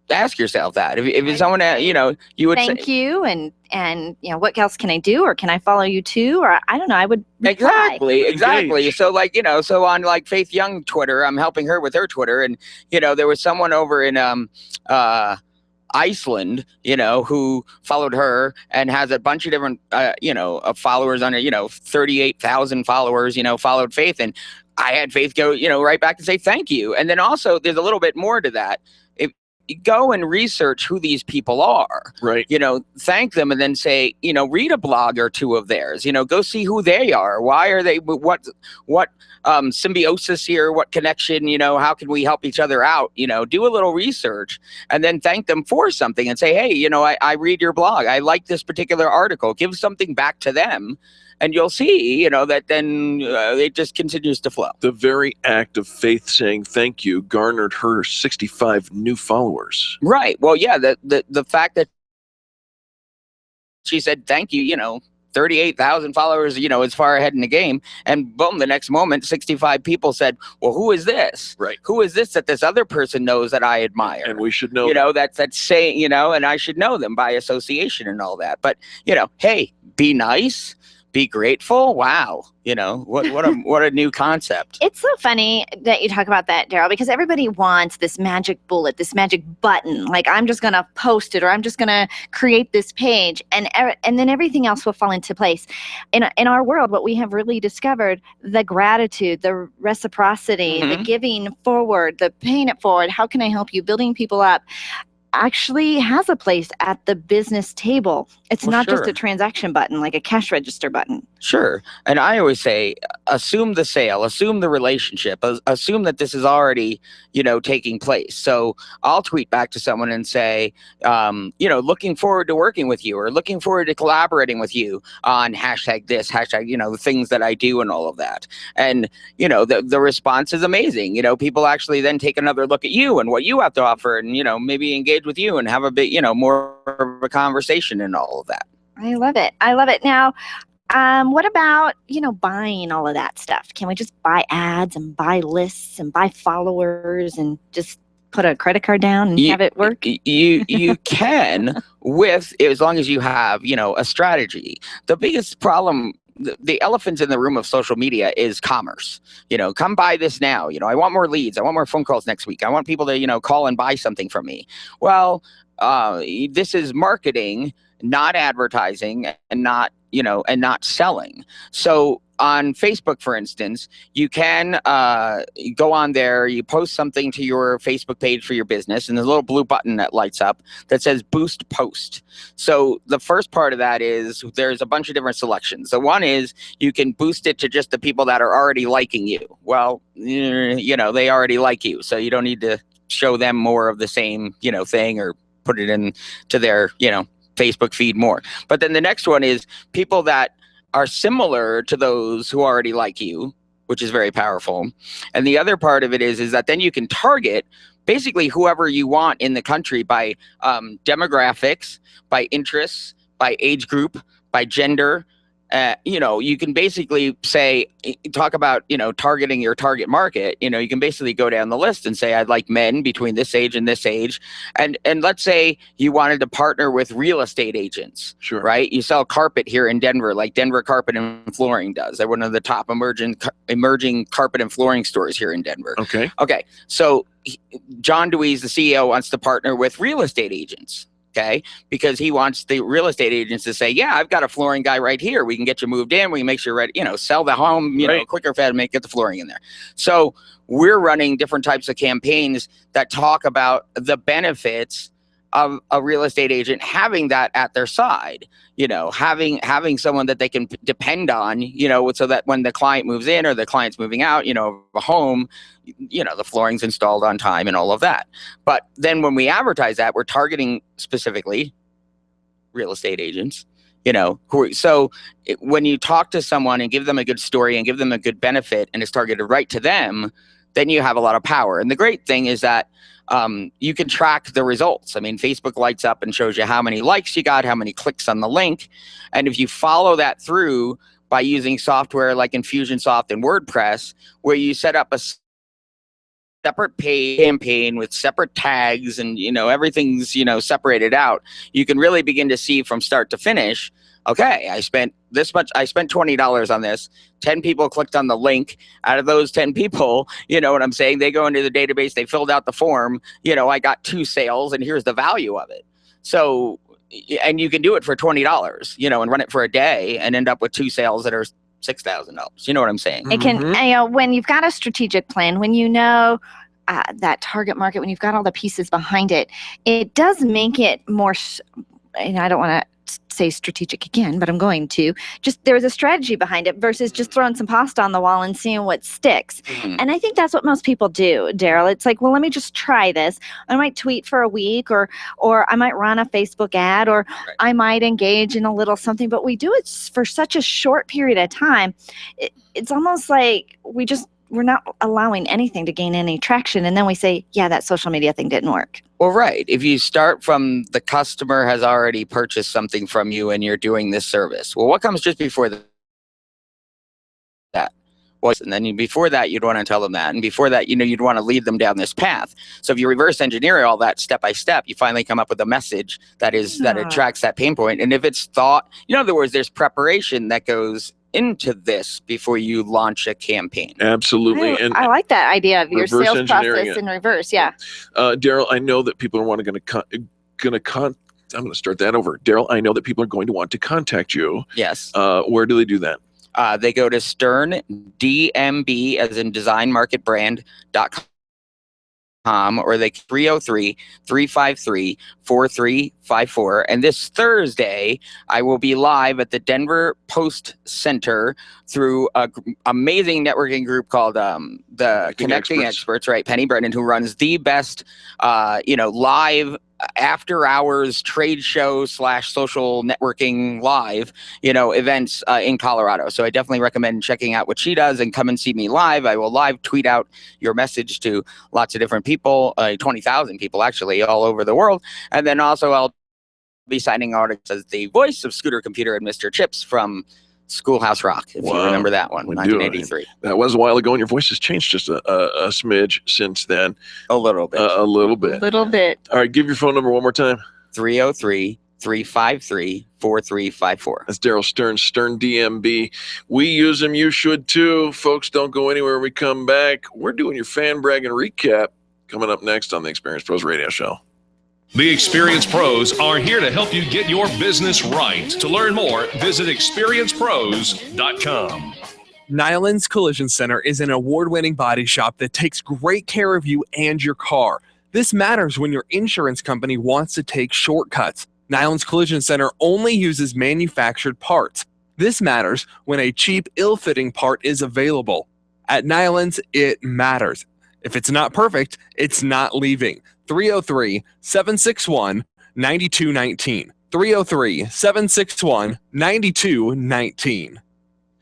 Ask yourself that. If someone, you would thank you, and what else can I do, or can I follow you too, or I don't know. I would reply. Exactly. So so on like Faith Young Twitter, I'm helping her with her Twitter, and there was someone over in Iceland, who followed her and has a bunch of different, of followers on it, 38,000 followers, followed Faith. And I had Faith go, right back and say, thank you. And then also there's a little bit more to that. If you go and research who these people are, right? Thank them, and then say, read a blog or two of theirs, go see who they are. Why are they, what symbiosis here, what connection, how can we help each other out, do a little research, and then thank them for something and say, hey, I read your blog. I like this particular article. Give something back to them. And you'll see, that then it just continues to flow. The very act of Faith saying thank you garnered her 65 new followers. Right. Well, yeah, the fact that she said thank you, 38,000 followers, is far ahead in the game. And boom, the next moment, 65 people said, well, who is this? Right. Who is this that this other person knows that I admire? And we should know that's saying, and I should know them by association and all that. But, hey, be nice. Be grateful. Wow. What a new concept. It's so funny that you talk about that, Darrell, because everybody wants this magic bullet, this magic button. Like, I'm just going to post it, or I'm just going to create this page, and then everything else will fall into place. In our world, what we have really discovered, the gratitude, the reciprocity, the giving forward, the paying it forward, how can I help you, building people up, actually has a place at the business table. It's not just a transaction button, like a cash register button. Sure. And I always say, assume the sale, assume the relationship, assume that this is already, taking place. So I'll tweet back to someone and say, looking forward to working with you, or looking forward to collaborating with you on hashtag this, hashtag, the things that I do and all of that. And, the response is amazing. People actually then take another look at you and what you have to offer, and, maybe engage with you and have a bit, more of a conversation and all of that. I love it. Now, what about, buying all of that stuff? Can we just buy ads and buy lists and buy followers and just put a credit card down and have it work? You can, as long as you have, a strategy. The biggest problem, the elephant in the room of social media is commerce. Come buy this now. I want more leads. I want more phone calls next week. I want people to, call and buy something from me. Well, this is marketing, not advertising, and not selling. So on Facebook, for instance, you can go on there, you post something to your Facebook page for your business, and there's a little blue button that lights up that says boost post. So the first part of that is there's a bunch of different selections. So one is you can boost it to just the people that are already liking you. Well, they already like you, so you don't need to show them more of the same, thing, or put it into their, Facebook feed more. But then the next one is people that are similar to those who already like you, which is very powerful. And the other part of it is that then you can target basically whoever you want in the country by demographics, by interests, by age group, by gender. You can basically say, talk about, targeting your target market. You can basically go down the list and say, I'd like men between this age and this age. And let's say you wanted to partner with real estate agents, sure, right? You sell carpet here in Denver, like Denver Carpet and Flooring does. They're one of the top emerging carpet and flooring stores here in Denver. Okay. So John Dewey's, the CEO, wants to partner with real estate agents. Okay, because he wants the real estate agents to say, yeah, I've got a flooring guy right here. We can get you moved in. We can make sure you're ready, sell the home, quicker, fast, get the flooring in there. So we're running different types of campaigns that talk about the benefits of a real estate agent having that at their side, having someone that they can depend on, so that when the client moves in or the client's moving out, a home, the flooring's installed on time and all of that. But then when we advertise that, we're targeting specifically real estate agents, when you talk to someone and give them a good story and give them a good benefit and it's targeted right to them, then you have a lot of power. And the great thing is that you can track the results. I mean, Facebook lights up and shows you how many likes you got, how many clicks on the link. And if you follow that through by using software like Infusionsoft and WordPress, where you set up a separate pay campaign with separate tags and, everything's, separated out, you can really begin to see from start to finish, okay, I spent this much, I spent $20 on this. 10 people clicked on the link. Out of those 10 people, you know what I'm saying? They go into the database, they filled out the form, I got 2 sales and here's the value of it. So, and you can do it for $20, and run it for a day and end up with 2 sales that are $6,000. You know what I'm saying? It can, when you've got a strategic plan, when that target market, when you've got all the pieces behind it, it does make it more, and I don't want to say strategic again, but I'm going to, just there's a strategy behind it versus just throwing some pasta on the wall and seeing what sticks. And I think that's what most people do, Darrell. It's like, well, let me just try this. I might tweet for a week or I might run a Facebook ad or I might engage in a little something, but we do it for such a short period of time. It's almost like we're not allowing anything to gain any traction. And then we say, yeah, that social media thing didn't work. Well, right. If you start from the customer has already purchased something from you and you're doing this service, well, what comes just before that? And then before that, you'd want to tell them that. And before that, you'd want to lead them down this path. So if you reverse engineer all that step by step, you finally come up with a message that attracts that pain point. And if it's thought, in other words, there's preparation that goes into this before you launch a campaign. Absolutely. And I like that idea of your sales process in reverse. Yeah. Darrell, I know that people are going to start that over. Darrell, I know that people are going to want to contact you. Yes. Where do they do that? They go to Stern, DMB, as in designmarketbrand.com. Or they 303-353-4354. And this Thursday, I will be live at the Denver Post Center through an amazing networking group called the Connecting Experts, right? Penny Brennan, who runs the best, live after hours trade show / social networking live, events in Colorado. So I definitely recommend checking out what she does and come and see me live. I will live tweet out your message to lots of different people, 20,000 people actually all over the world. And then also I'll be signing articles as the voice of Scooter Computer and Mr. Chips from Schoolhouse Rock, if you remember that one, 1983. That was a while ago, and your voice has changed just a smidge since then. A little bit. A little bit. All right, give your phone number one more time. 303-353-4354. That's Darrell Stern, Stern DMB. We use them. You should too. Folks, don't go anywhere when we come back. We're doing your fan bragging recap coming up next on the Experience Pros Radio Show. The Experience Pros are here to help you get your business right. To learn more, visit experiencepros.com. Nyland's Collision Center is an award-winning body shop that takes great care of you and your car. This matters when your insurance company wants to take shortcuts. Nyland's Collision Center only uses manufactured parts. This matters when a cheap, ill-fitting part is available. At Nyland's, it matters. If it's not perfect, it's not leaving. 303-761-9219. 303-761-9219.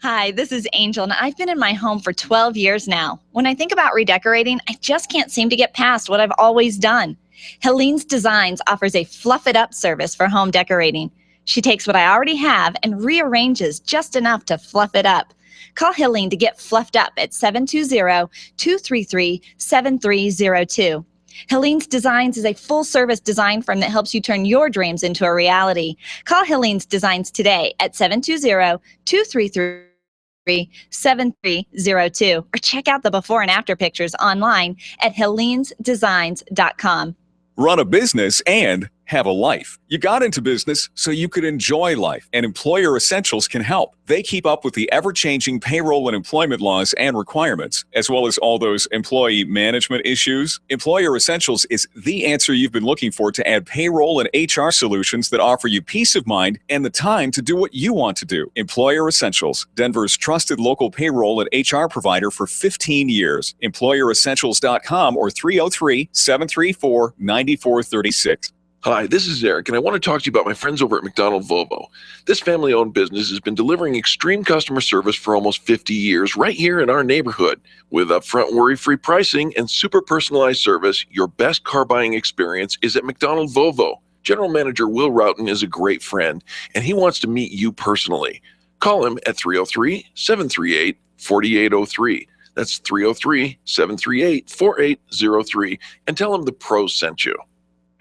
Hi, this is Angel, and I've been in my home for 12 years now. When I think about redecorating, I just can't seem to get past what I've always done. Helene's Designs offers a fluff it up service for home decorating. She takes what I already have and rearranges just enough to fluff it up. Call Helene to get fluffed up at 720-233-7302. Helene's Designs is a full-service design firm that helps you turn your dreams into a reality. Call Helene's Designs today at 720-233-7302 or check out the before and after pictures online at helenesdesigns.com. Run a business and have a life. You got into business so you could enjoy life, and Employer Essentials can help. They keep up with the ever-changing payroll and employment laws and requirements, as well as all those employee management issues. Employer Essentials is the answer you've been looking for to add payroll and HR solutions that offer you peace of mind and the time to do what you want to do. Employer Essentials, Denver's trusted local payroll and HR provider for 15 years. EmployerEssentials.com or 303-734-9436. Hi, this is Eric, and I want to talk to you about my friends over at McDonald Volvo. This family-owned business has been delivering extreme customer service for almost 50 years right here in our neighborhood. With upfront worry-free pricing and super personalized service, your best car buying experience is at McDonald Volvo. General Manager Will Roughton is a great friend, and he wants to meet you personally. Call him at 303-738-4803. That's 303-738-4803, and tell him the pros sent you.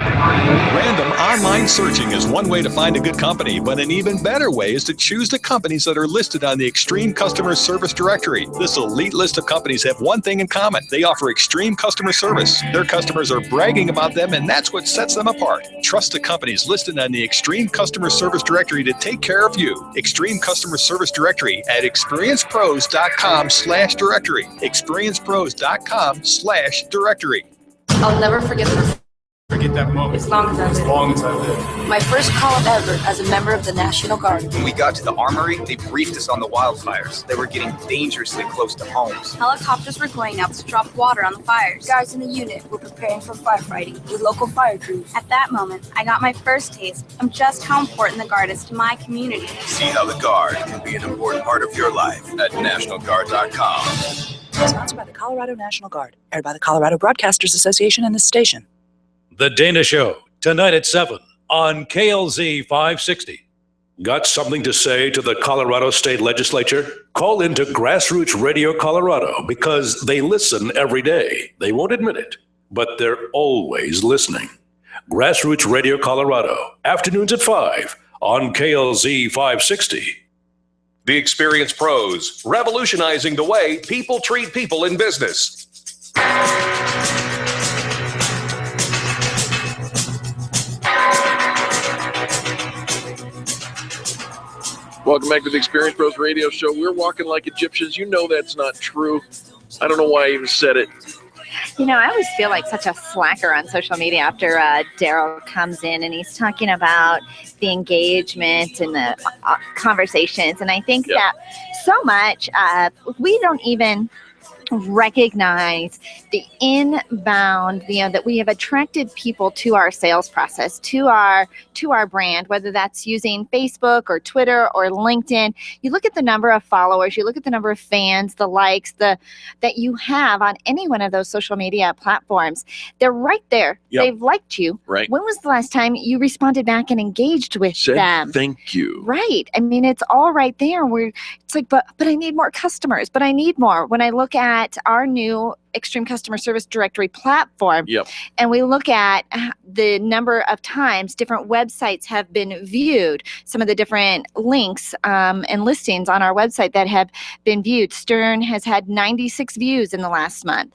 Random online searching is one way to find a good company, but an even better way is to choose the companies that are listed on the Extreme Customer Service Directory. This elite list of companies have one thing in common. They offer extreme customer service. Their customers are bragging about them, and that's what sets them apart. Trust the companies listed on the Extreme Customer Service Directory to take care of you. Extreme Customer Service Directory at experiencepros.com/directory. experiencepros.com/directory. I'll never forget that moment. As long as I live. My first call ever as a member of the National Guard. When we got to the armory, they briefed us on the wildfires. They were getting dangerously close to homes. Helicopters were going out to drop water on the fires. Guys in the unit were preparing for firefighting with local fire crews. At that moment, I got my first taste of just how important the Guard is to my community. See how the Guard can be an important part of your life at nationalguard.com. Sponsored by the Colorado National Guard. Aired by the Colorado Broadcasters Association and this station. The Dana Show, tonight at 7 on KLZ 560. Got something to say to the Colorado State Legislature? Call into Grassroots Radio Colorado because they listen every day. They won't admit it, but they're always listening. Grassroots Radio Colorado, afternoons at 5 on KLZ 560. The Experienced Pros, revolutionizing the way people treat people in business. Welcome back to the Experience Pros Radio Show. We're walking like Egyptians. You know that's not true. I don't know why I even said it. You know, I always feel like such a slacker on social media after Darrell comes in and he's talking about the engagement and the conversations. And I think that so much we don't even recognize the inbound, that we have attracted people to our sales process, to our brand, whether that's using Facebook or Twitter or LinkedIn. You look at the number of followers, you look at the number of fans, the likes, that you have on any one of those social media platforms. They're right there. Yep. They've liked you. Right. When was the last time you responded back and engaged with them? Thank you. Right. I mean, it's all right there. It's like, but I need more customers, but I need more. When I look at our new Extreme Customer Service Directory platform, and we look at the number of times different websites have been viewed, some of the different links and listings on our website that have been viewed. Stern has had 96 views in the last month.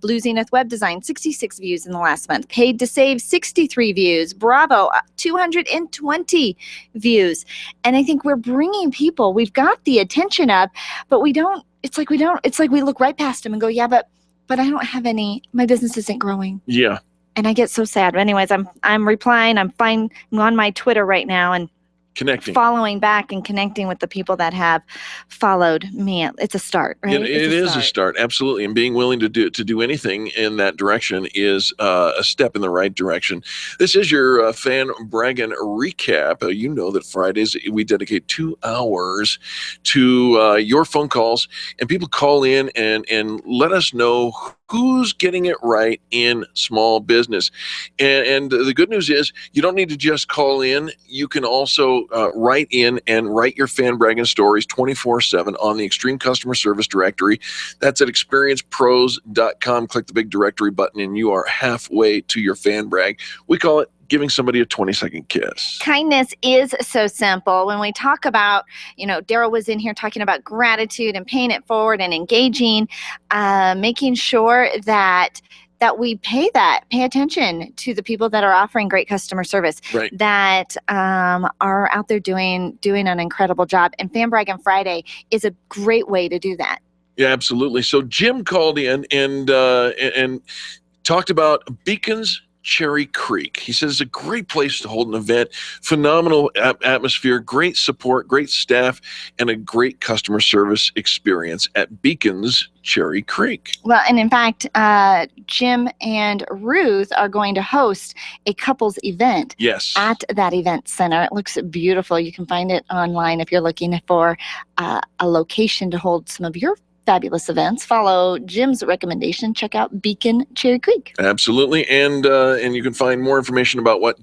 Blue Zenith Web Design, 66 views in the last month. Paid to Save, 63 views. Bravo, 220 views. And I think we're bringing people, we've got the attention up, but we don't, it's like we look right past them and go, yeah, but I don't have any, my business isn't growing. Yeah. And I get so sad. But anyways, I'm replying, I'm on my Twitter right now and connecting, following back and connecting with the people that have followed me. It's a start, right? It is a start, absolutely. And being willing to do anything in that direction is a step in the right direction. This is your fan Braggin recap. You know that Fridays we dedicate 2 hours to your phone calls, and people call in and let us know who's getting it right in small business. And the good news is you don't need to just call in. You can also write in and write your fan bragging stories 24/7 on the Extreme Customer Service Directory. That's at experiencepros.com. Click the big directory button and you are halfway to your fan brag. We call it giving somebody a 20-second kiss. Kindness is so simple. When we talk about, Darrell was in here talking about gratitude and paying it forward and engaging, making sure that that we pay attention to the people that are offering great customer service, Right. that are out there doing an incredible job. And Fan Braggin' Friday is a great way to do that. Yeah, absolutely. So Jim called in and talked about Beacon's Cherry Creek. He says it's a great place to hold an event, phenomenal atmosphere, great support, great staff, and a great customer service experience at Beacon's Cherry Creek. Well, and in fact, Jim and Ruth are going to host a couples event at that event center. It looks beautiful. You can find it online if you're looking for a location to hold some of your fabulous events. Follow Jim's recommendation. Check out Beacon Cherry Creek. Absolutely. And you can find more information about what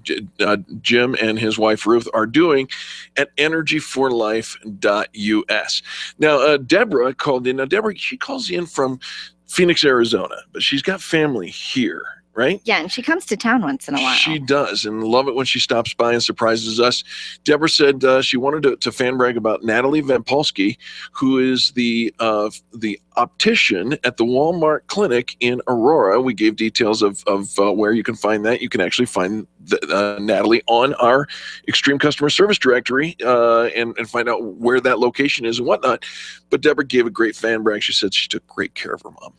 Jim and his wife Ruth are doing at energyforlife.us. Now, Deborah called in. Now, Deborah, she calls in from Phoenix, Arizona, but she's got family here. Right? Yeah, and she comes to town once in a while. She does, and love it when she stops by and surprises us. Deborah said she wanted to fan brag about Natalie Vampolsky, who is the optician at the Walmart clinic in Aurora. We gave details of where you can find that. You can actually find Natalie on our Extreme Customer Service directory and find out where that location is and whatnot. But Deborah gave a great fan brag. She said she took great care of her mom.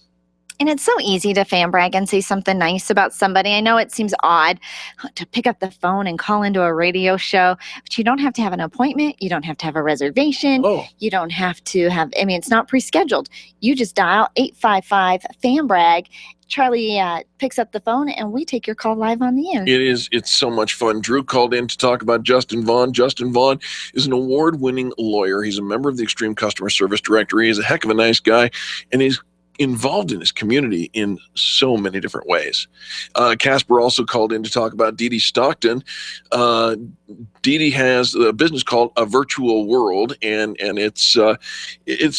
And it's so easy to fan brag and say something nice about somebody. I know it seems odd to pick up the phone and call into a radio show, but you don't have to have an appointment. You don't have to have a reservation. You don't have to have, it's not pre-scheduled. You just dial 855-FAN-BRAG. Charlie picks up the phone and we take your call live on the air. It's so much fun. Drew called in to talk about Justin Vaughn. Justin Vaughn is an award-winning lawyer. He's a member of the Extreme Customer Service Directory. He's a heck of a nice guy, and he's involved in his community in so many different ways. Casper also called in to talk about Dee Dee Stockton. Dee Dee has a business called A Virtual World, and it's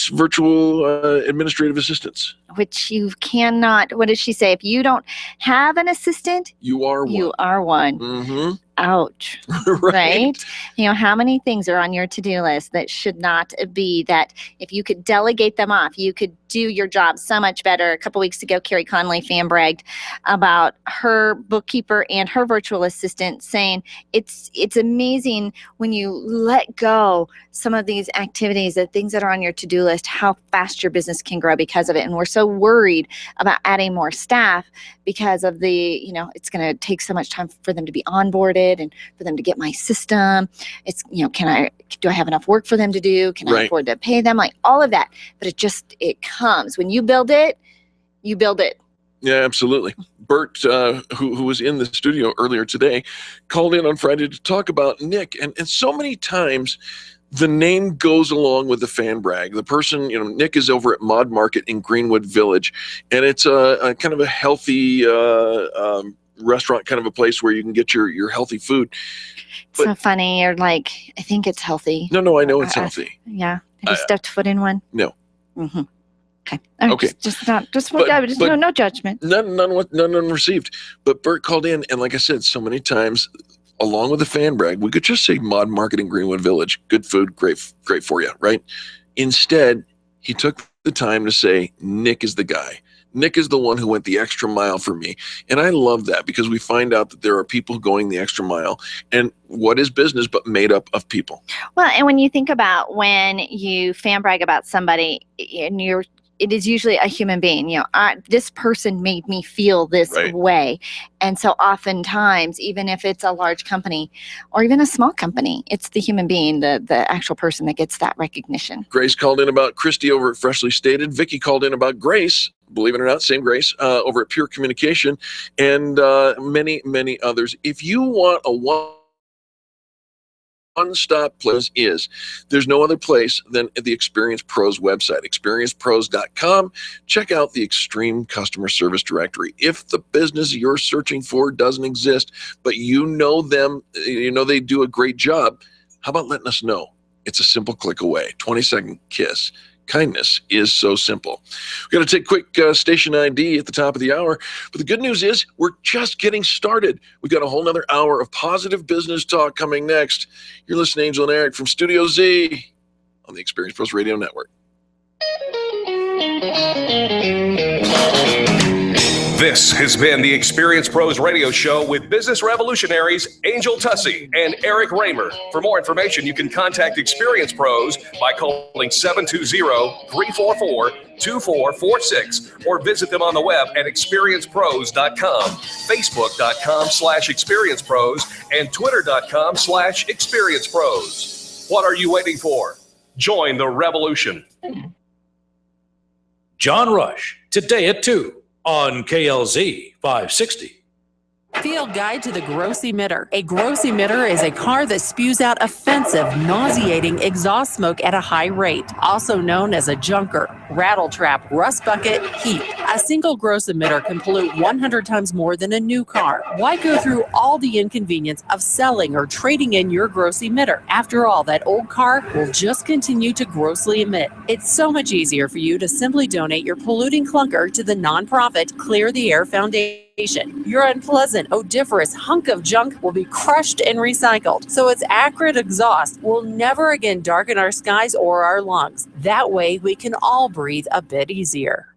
virtual administrative assistants. Which you cannot, what did she say? If you don't have an assistant, you are one. You are one. Mm-hmm. Ouch. Right? How many things are on your to-do list that should not be, that if you could delegate them off, you could do your job so much better. A couple weeks ago, Carrie Conley fan bragged about her bookkeeper and her virtual assistant, saying it's amazing when you let go some of these activities, the things that are on your to-do list, how fast your business can grow because of it. And we're so worried about adding more staff because of it's going to take so much time for them to be onboarded and for them to get my system. It's, do I have enough work for them to do? Can I afford to pay them? Like all of that. But it comes when you build it, you build it. Yeah, absolutely. Bert, who was in the studio earlier today, called in on Friday to talk about Nick. And so many times the name goes along with the fan brag. The person, Nick is over at Mod Market in Greenwood Village, and it's a kind of a healthy restaurant, kind of a place where you can get your healthy food. But, so funny. You're like, I think it's healthy. No, I know it's healthy. Yeah. Have you stepped foot in one? No. Mm-hmm. Okay. Okay. No judgment. None received. But Bert called in, and like I said, so many times, along with the fan brag, we could just say Mod Market in Greenwood Village. Good food, great for you, right? Instead, he took the time to say, Nick is the guy. Nick is the one who went the extra mile for me. And I love that, because we find out that there are people going the extra mile. And what is business but made up of people? Well, and when you think about when you fan brag about somebody, and it is usually a human being. This person made me feel this way. And so oftentimes, even if it's a large company or even a small company, it's the human being, the actual person that gets that recognition. Grace called in about Christy over at Freshly Stated. Vicky called in about Grace, believe it or not, same Grace, over at Pure Communication, and many, many others. If you want a one-stop place, there's no other place than the Experience Pros website, experiencepros.com. Check out the Extreme Customer Service Directory. If the business you're searching for doesn't exist, but you know them, they do a great job, how about letting us know? It's a simple click away, 20-second kiss. Kindness is so simple. We've got to take quick station ID at the top of the hour. But the good news is we're just getting started. We've got a whole nother hour of positive business talk coming next. You're listening to Angel and Eric from Studio Z on the Experience Pros Radio Network. This has been the Experience Pros Radio Show with business revolutionaries Angel Tussey and Eric Raymer. For more information, you can contact Experience Pros by calling 720-344-2446 or visit them on the web at experiencepros.com, facebook.com/experiencepros, and twitter.com/experiencepros. What are you waiting for? Join the revolution. John Rush, today at 2 on KLZ 560. Field Guide to the Gross Emitter. A gross emitter is a car that spews out offensive, nauseating exhaust smoke at a high rate, also known as a junker, rattle trap, rust bucket, heap. A single gross emitter can pollute 100 times more than a new car. Why go through all the inconvenience of selling or trading in your gross emitter? After all, that old car will just continue to grossly emit. It's so much easier for you to simply donate your polluting clunker to the nonprofit Clear the Air Foundation. Your unpleasant, odoriferous hunk of junk will be crushed and recycled, so its acrid exhaust will never again darken our skies or our lungs. That way, we can all breathe a bit easier.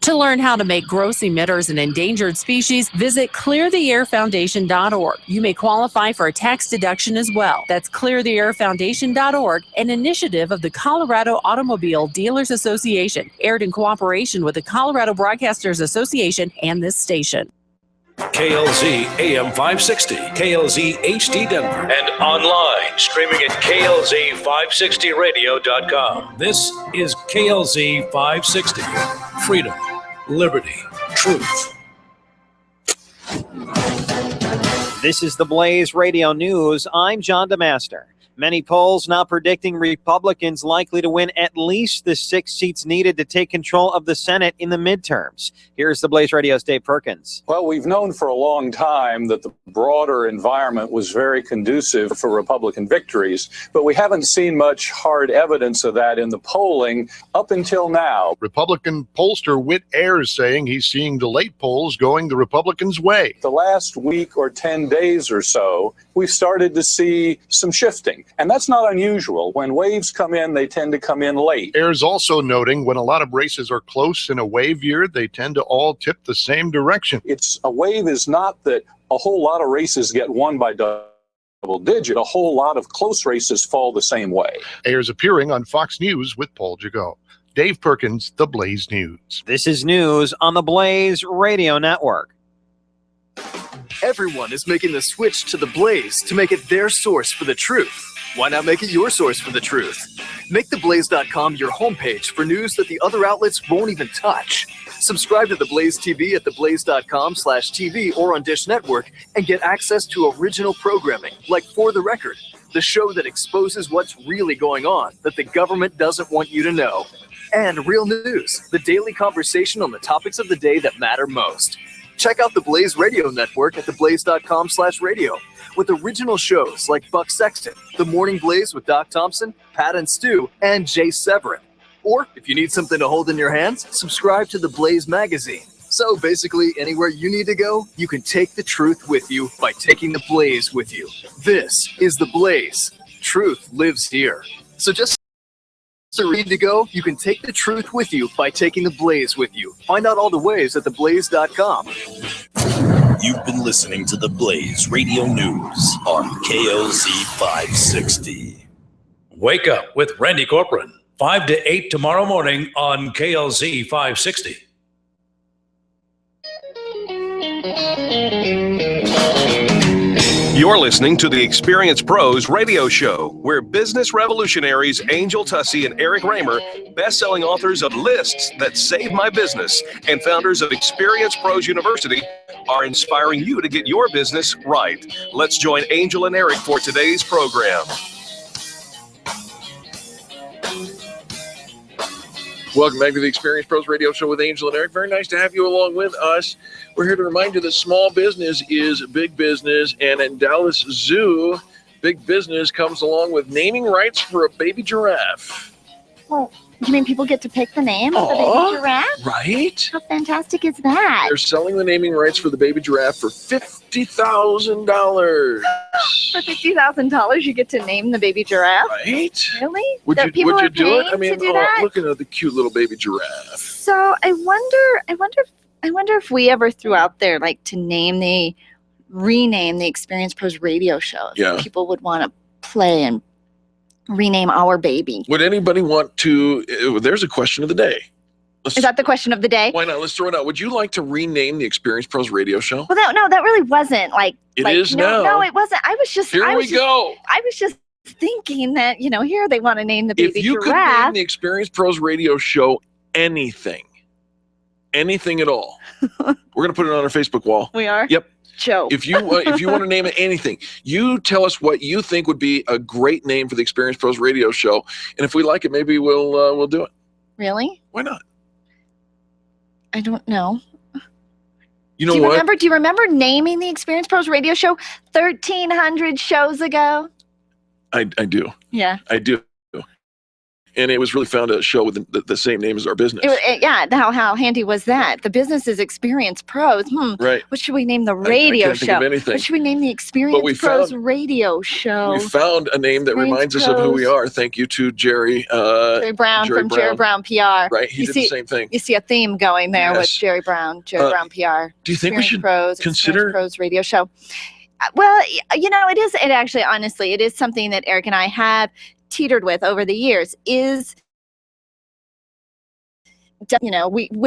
To learn how to make gross emitters an endangered species, visit cleartheairfoundation.org. You may qualify for a tax deduction as well. That's cleartheairfoundation.org, an initiative of the Colorado Automobile Dealers Association, aired in cooperation with the Colorado Broadcasters Association and this station. KLZ AM 560, KLZ HD Denver, and online streaming at KLZ560radio.com. This is KLZ 560. Freedom, liberty, truth. This is the Blaze Radio News. I'm John DeMaster. Many polls now predicting Republicans likely to win at least the 6 seats needed to take control of the Senate in the midterms. Here's the Blaze Radio's Dave Perkins. Well, we've known for a long time that the broader environment was very conducive for Republican victories, but we haven't seen much hard evidence of that in the polling up until now. Republican pollster Whit Ayers saying he's seeing the late polls going the Republicans' way. The last week or 10 days or so, we've started to see some shifting. And that's not unusual. When waves come in, they tend to come in late. Ayers also noting when a lot of races are close in a wave year, they tend to all tip the same direction. A wave is not that a whole lot of races get won by double digit. A whole lot of close races fall the same way. Ayers appearing on Fox News with Paul Jago. Dave Perkins, The Blaze News. This is news on the Blaze Radio Network. Everyone is making the switch to the Blaze to make it their source for the truth. Why not make it your source for the truth? Make theblaze.com your homepage for news that the other outlets won't even touch. Subscribe to The Blaze TV at theblaze.com/TV or on Dish Network and get access to original programming like For the Record, the show that exposes what's really going on that the government doesn't want you to know. And Real News, the daily conversation on the topics of the day that matter most. Check out the Blaze Radio Network at theblaze.com/radio with original shows like Buck Sexton, The Morning Blaze with Doc Thompson, Pat and Stu, and Jay Severin. Or if you need something to hold in your hands, subscribe to the Blaze magazine. So basically, anywhere you need to go, you can take the truth with you by taking the Blaze with you. This is the Blaze. Truth lives here. So just ready to go, you can take the truth with you by taking the Blaze with you. Find out all the ways at theblaze.com. You've been listening to the Blaze Radio News on KLZ 560. Wake up with Randy Corcoran, 5 to 8 tomorrow morning on KLZ 560. You're listening to the Experience Pros Radio Show, where business revolutionaries Angel Tussey and Eric Raymer, best-selling authors of Lists That Save My Business and founders of Experience Pros University, are inspiring you to get your business right. Let's join Angel and Eric for today's program. Welcome back to the Experience Pros Radio Show with Angel and Eric. Very nice to have you along with us. We're here to remind you that small business is big business, and at Dallas Zoo, big business comes along with naming rights for a baby giraffe. Well, you mean people get to pick the name of the baby giraffe? Right? How fantastic is that? They're selling the naming rights for the baby giraffe for $50,000. For $50,000, you get to name the baby giraffe? Right? Really? Would you do it? I mean, to do that? look at the cute little baby giraffe. So I wonder if I wonder if we ever threw out there like to rename the Experience Pros radio show. Yeah. People would want to play and rename our baby. Would anybody want to? There's a question of the day. Is that the question of the day? Why not? Let's throw it out. Would you like to rename the Experience Pros radio show? Well, that really wasn't like. It is now. No, it wasn't. I was just. Here we go. I was just thinking that here they want to name the baby If you could giraffe. name the Experience Pros radio show anything at all, we're going to put it on our Facebook wall. We are. Yep. Joe. If you want to name it anything, you tell us what you think would be a great name for the Experience Pros radio show, and if we like it, maybe we'll do it. Really? Why not? I don't know. You know what? Do you remember naming the Experience Pros radio show 1,300 shows ago? I do. Yeah. I do. And it was really found a show with the same name as our business. How handy was that? The business is Experience Pros. Right. What should we name the radio can't show? think of anything. What should we name the Experience Pros radio show? We found a name that Experience reminds us of who we Pros. are. Thank you to Jerry. Jerry Brown from Jerry Brown PR. Right. He did the same thing. You see a theme going there with Yes. Jerry Brown PR. Do you think we should consider Experience Pros radio show? Well, it is. It actually, honestly, it is something that Eric and I have teetered with over the years. When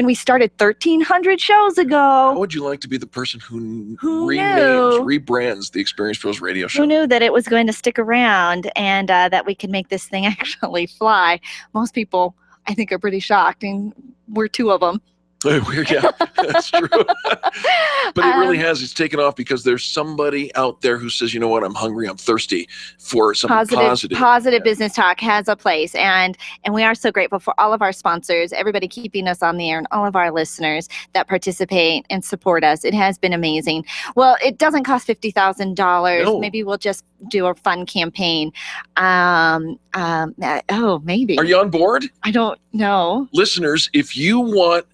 we started 1,300 shows ago. How would you like to be the person who rebrands the Experience Pros radio show? Who knew that it was going to stick around and that we could make this thing actually fly? Most people, I think, are pretty shocked, and we're two of them. Yeah, that's true. But it really has. It's taken off because there's somebody out there who says, you know what, I'm hungry, I'm thirsty for something positive. Positive business talk has a place, and we are so grateful for all of our sponsors, everybody keeping us on the air, and all of our listeners that participate and support us. It has been amazing. Well, it doesn't cost $50,000. No. Maybe we'll just do a fun campaign. Maybe. Are you on board? I don't know. Listeners, if you want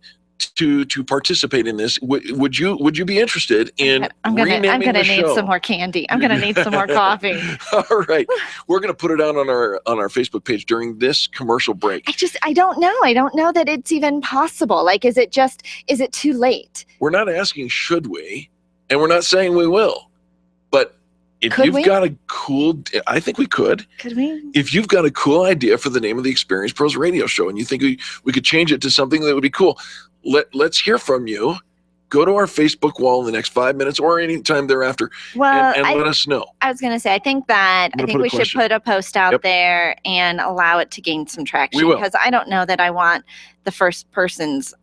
to participate in this, would you be interested in renaming the show? I'm gonna need some more candy. I'm gonna need some more coffee. All right, we're gonna put it out on our Facebook page during this commercial break. I don't know. I don't know that it's even possible. Like, is it too late? We're not asking should we, and we're not saying we will, but if you've got a cool, I think we could. Could we? If you've got a cool idea for the name of the Experience Pros radio show, and you think we could change it to something that would be cool, let's hear from you. Go to our Facebook wall in the next 5 minutes or any time thereafter, and let us know. I was going to say, I think we should put a post out there and allow it to gain some traction. We will. Because I don't know that I want the first person's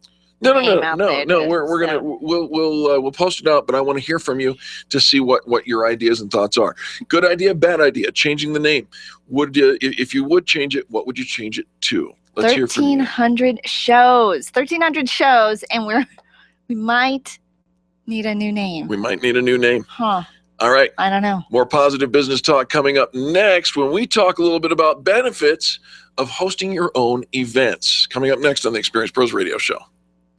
No. name We'll post it out, but I want to hear from you to see what your ideas and thoughts are. Good idea, bad idea. Changing the name. If you would change it, what would you change it to? Let's hear from you. 1,300 shows, and we might need a new name. We might need a new name. Huh. All right. I don't know. More positive business talk coming up next when we talk a little bit about benefits of hosting your own events. Coming up next on the Experience Pros Radio Show.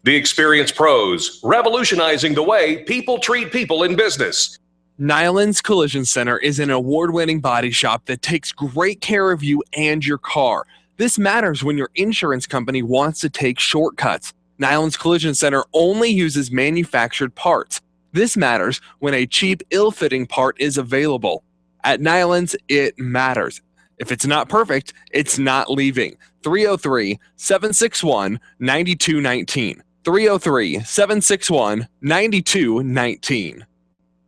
The Experience Pros, revolutionizing the way people treat people in business. Nyland's Collision Center is an award-winning body shop that takes great care of you and your car. This matters when your insurance company wants to take shortcuts. Nyland's Collision Center only uses manufactured parts. This matters when a cheap, ill-fitting part is available. At Nyland's, it matters. If it's not perfect, it's not leaving. 303-761-9219. 303-761-9219.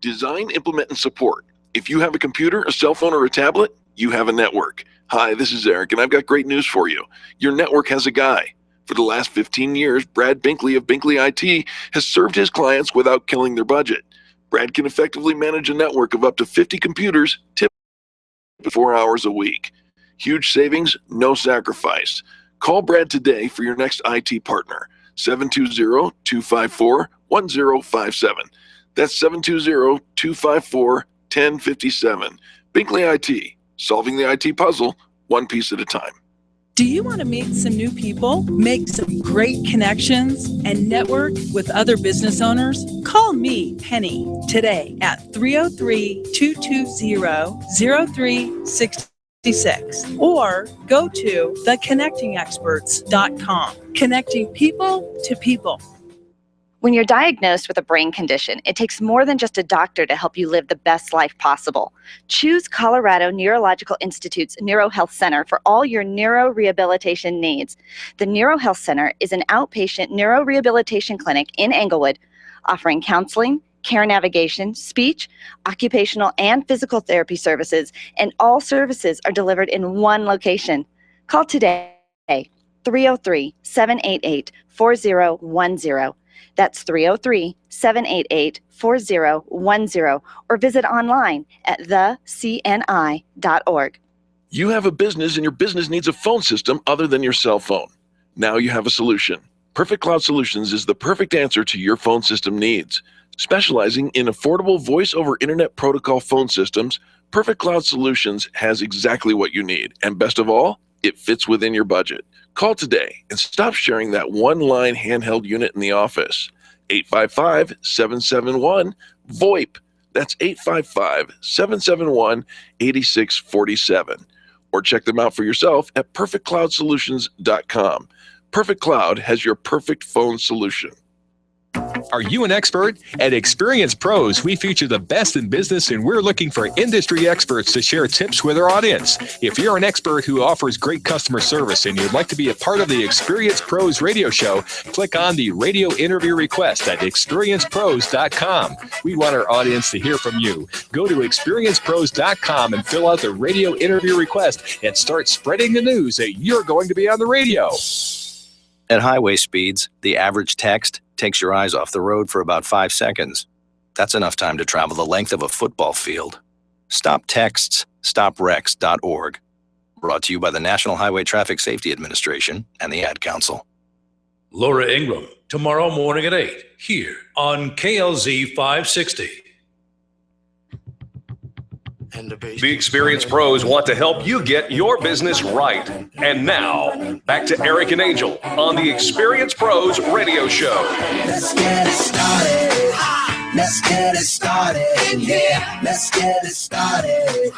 Design, implement, and support. If you have a computer, a cell phone, or a tablet, you have a network. Hi, this is Eric, and I've got great news for you. Your network has a guy. For the last 15 years, Brad Binkley of Binkley IT has served his clients without killing their budget. Brad can effectively manage a network of up to 50 computers, typically 4 hours a week. Huge savings, no sacrifice. Call Brad today for your next IT partner. 720-254-1057. That's 720-254-1057. Binkley IT, solving the IT puzzle one piece at a time. Do you want to meet some new people, make some great connections, and network with other business owners? Call me, Penny, today at 303-220-0366 or go to theconnectingexperts.com. Connecting people to people. When you're diagnosed with a brain condition, it takes more than just a doctor to help you live the best life possible. Choose Colorado Neurological Institute's NeuroHealth Center for all your neurorehabilitation needs. The NeuroHealth Center is an outpatient neurorehabilitation clinic in Englewood, offering counseling, care navigation, speech, occupational, and physical therapy services, and all services are delivered in one location. Call today, 303-788-4010. That's 303-788-4010, or visit online at thecni.org. You have a business and your business needs a phone system other than your cell phone. Now you have a solution. Perfect Cloud Solutions is the perfect answer to your phone system needs. Specializing in affordable voice over internet protocol phone systems, Perfect Cloud Solutions has exactly what you need. And best of all, it fits within your budget. Call today and stop sharing that one-line handheld unit in the office. 855-771-VoIP. That's 855-771-8647. Or check them out for yourself at perfectcloudsolutions.com. Perfect Cloud has your perfect phone solution. Are you an expert? At Experience Pros, we feature the best in business, and we're looking for industry experts to share tips with our audience. If you're an expert who offers great customer service and you'd like to be a part of the Experience Pros radio show, click on the radio interview request at experiencepros.com. We want our audience to hear from you. Go to experiencepros.com and fill out the radio interview request and start spreading the news that you're going to be on the radio. At highway speeds, the average text takes your eyes off the road for about 5 seconds. That's enough time to travel the length of a football field. Stop texts, stopwrecks.org. Brought to you by the National Highway Traffic Safety Administration and the Ad Council. Laura Ingram, tomorrow morning at 8, here on KLZ 560. The experienced pros want to help you get your business right. And now, back to Eric and Angel on the Experienced Pros radio show. Let's get it started. Let's get it started in here. Let's get it started.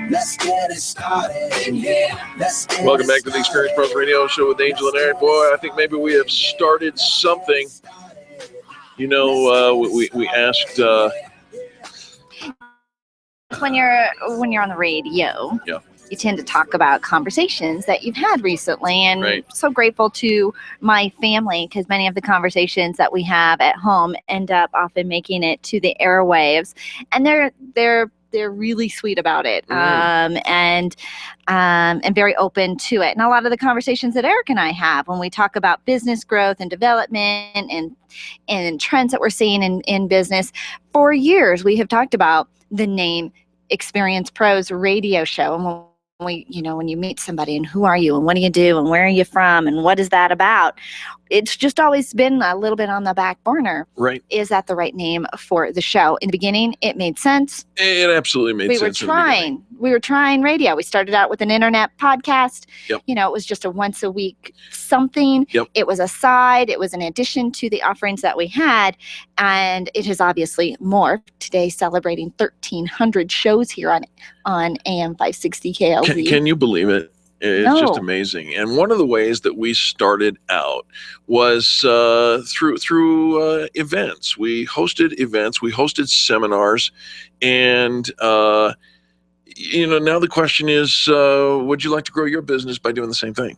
Let's get it started in here. Welcome back to the Experienced Pros radio show with Angel and Eric. Boy, I think maybe we have started something. You know, we asked... When you're on the radio, you tend to talk about conversations that you've had recently, and Right. so grateful to my family because many of the conversations that we have at home end up often making it to the airwaves, and they're really sweet about it, and very open to it. And a lot of the conversations that Eric and I have when we talk about business growth and development and trends that we're seeing in business, for years we have talked about the name Experienced Pros radio show. And when you meet somebody and who are you and what do you do and where are you from and what is that about, it's just always been a little bit on the back burner. Right. Is that the right name for the show? In the beginning, it made sense. It absolutely made sense. We were trying radio. We started out with an internet podcast. Yep. You know, it was just a once a week something. Yep. It was a side. It was an addition to the offerings that we had. And it has obviously morphed. Today, celebrating 1,300 shows here on AM 560 KLZ. Can you believe it? It's just amazing. And one of the ways that we started out was through events. We hosted events, we hosted seminars, and now the question is, would you like to grow your business by doing the same thing?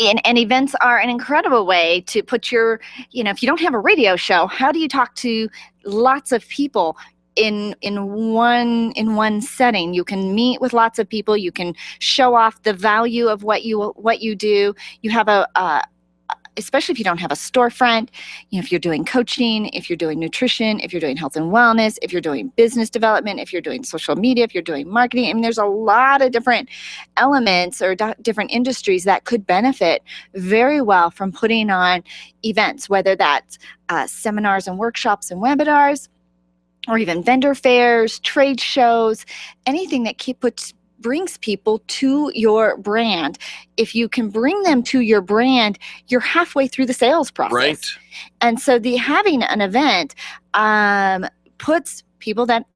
And events are an incredible way to put your, if you don't have a radio show, how do you talk to lots of people in one setting? You can meet with lots of people. You can show off the value of what you do. You have especially if you don't have a storefront, if you're doing coaching, if you're doing nutrition, if you're doing health and wellness, if you're doing business development, if you're doing social media, if you're doing marketing. I mean, there's a lot of different elements or different industries that could benefit very well from putting on events, whether that's seminars and workshops and webinars, or even vendor fairs, trade shows, anything that brings people to your brand. If you can bring them to your brand, you're halfway through the sales process. Right. And so having an event puts people that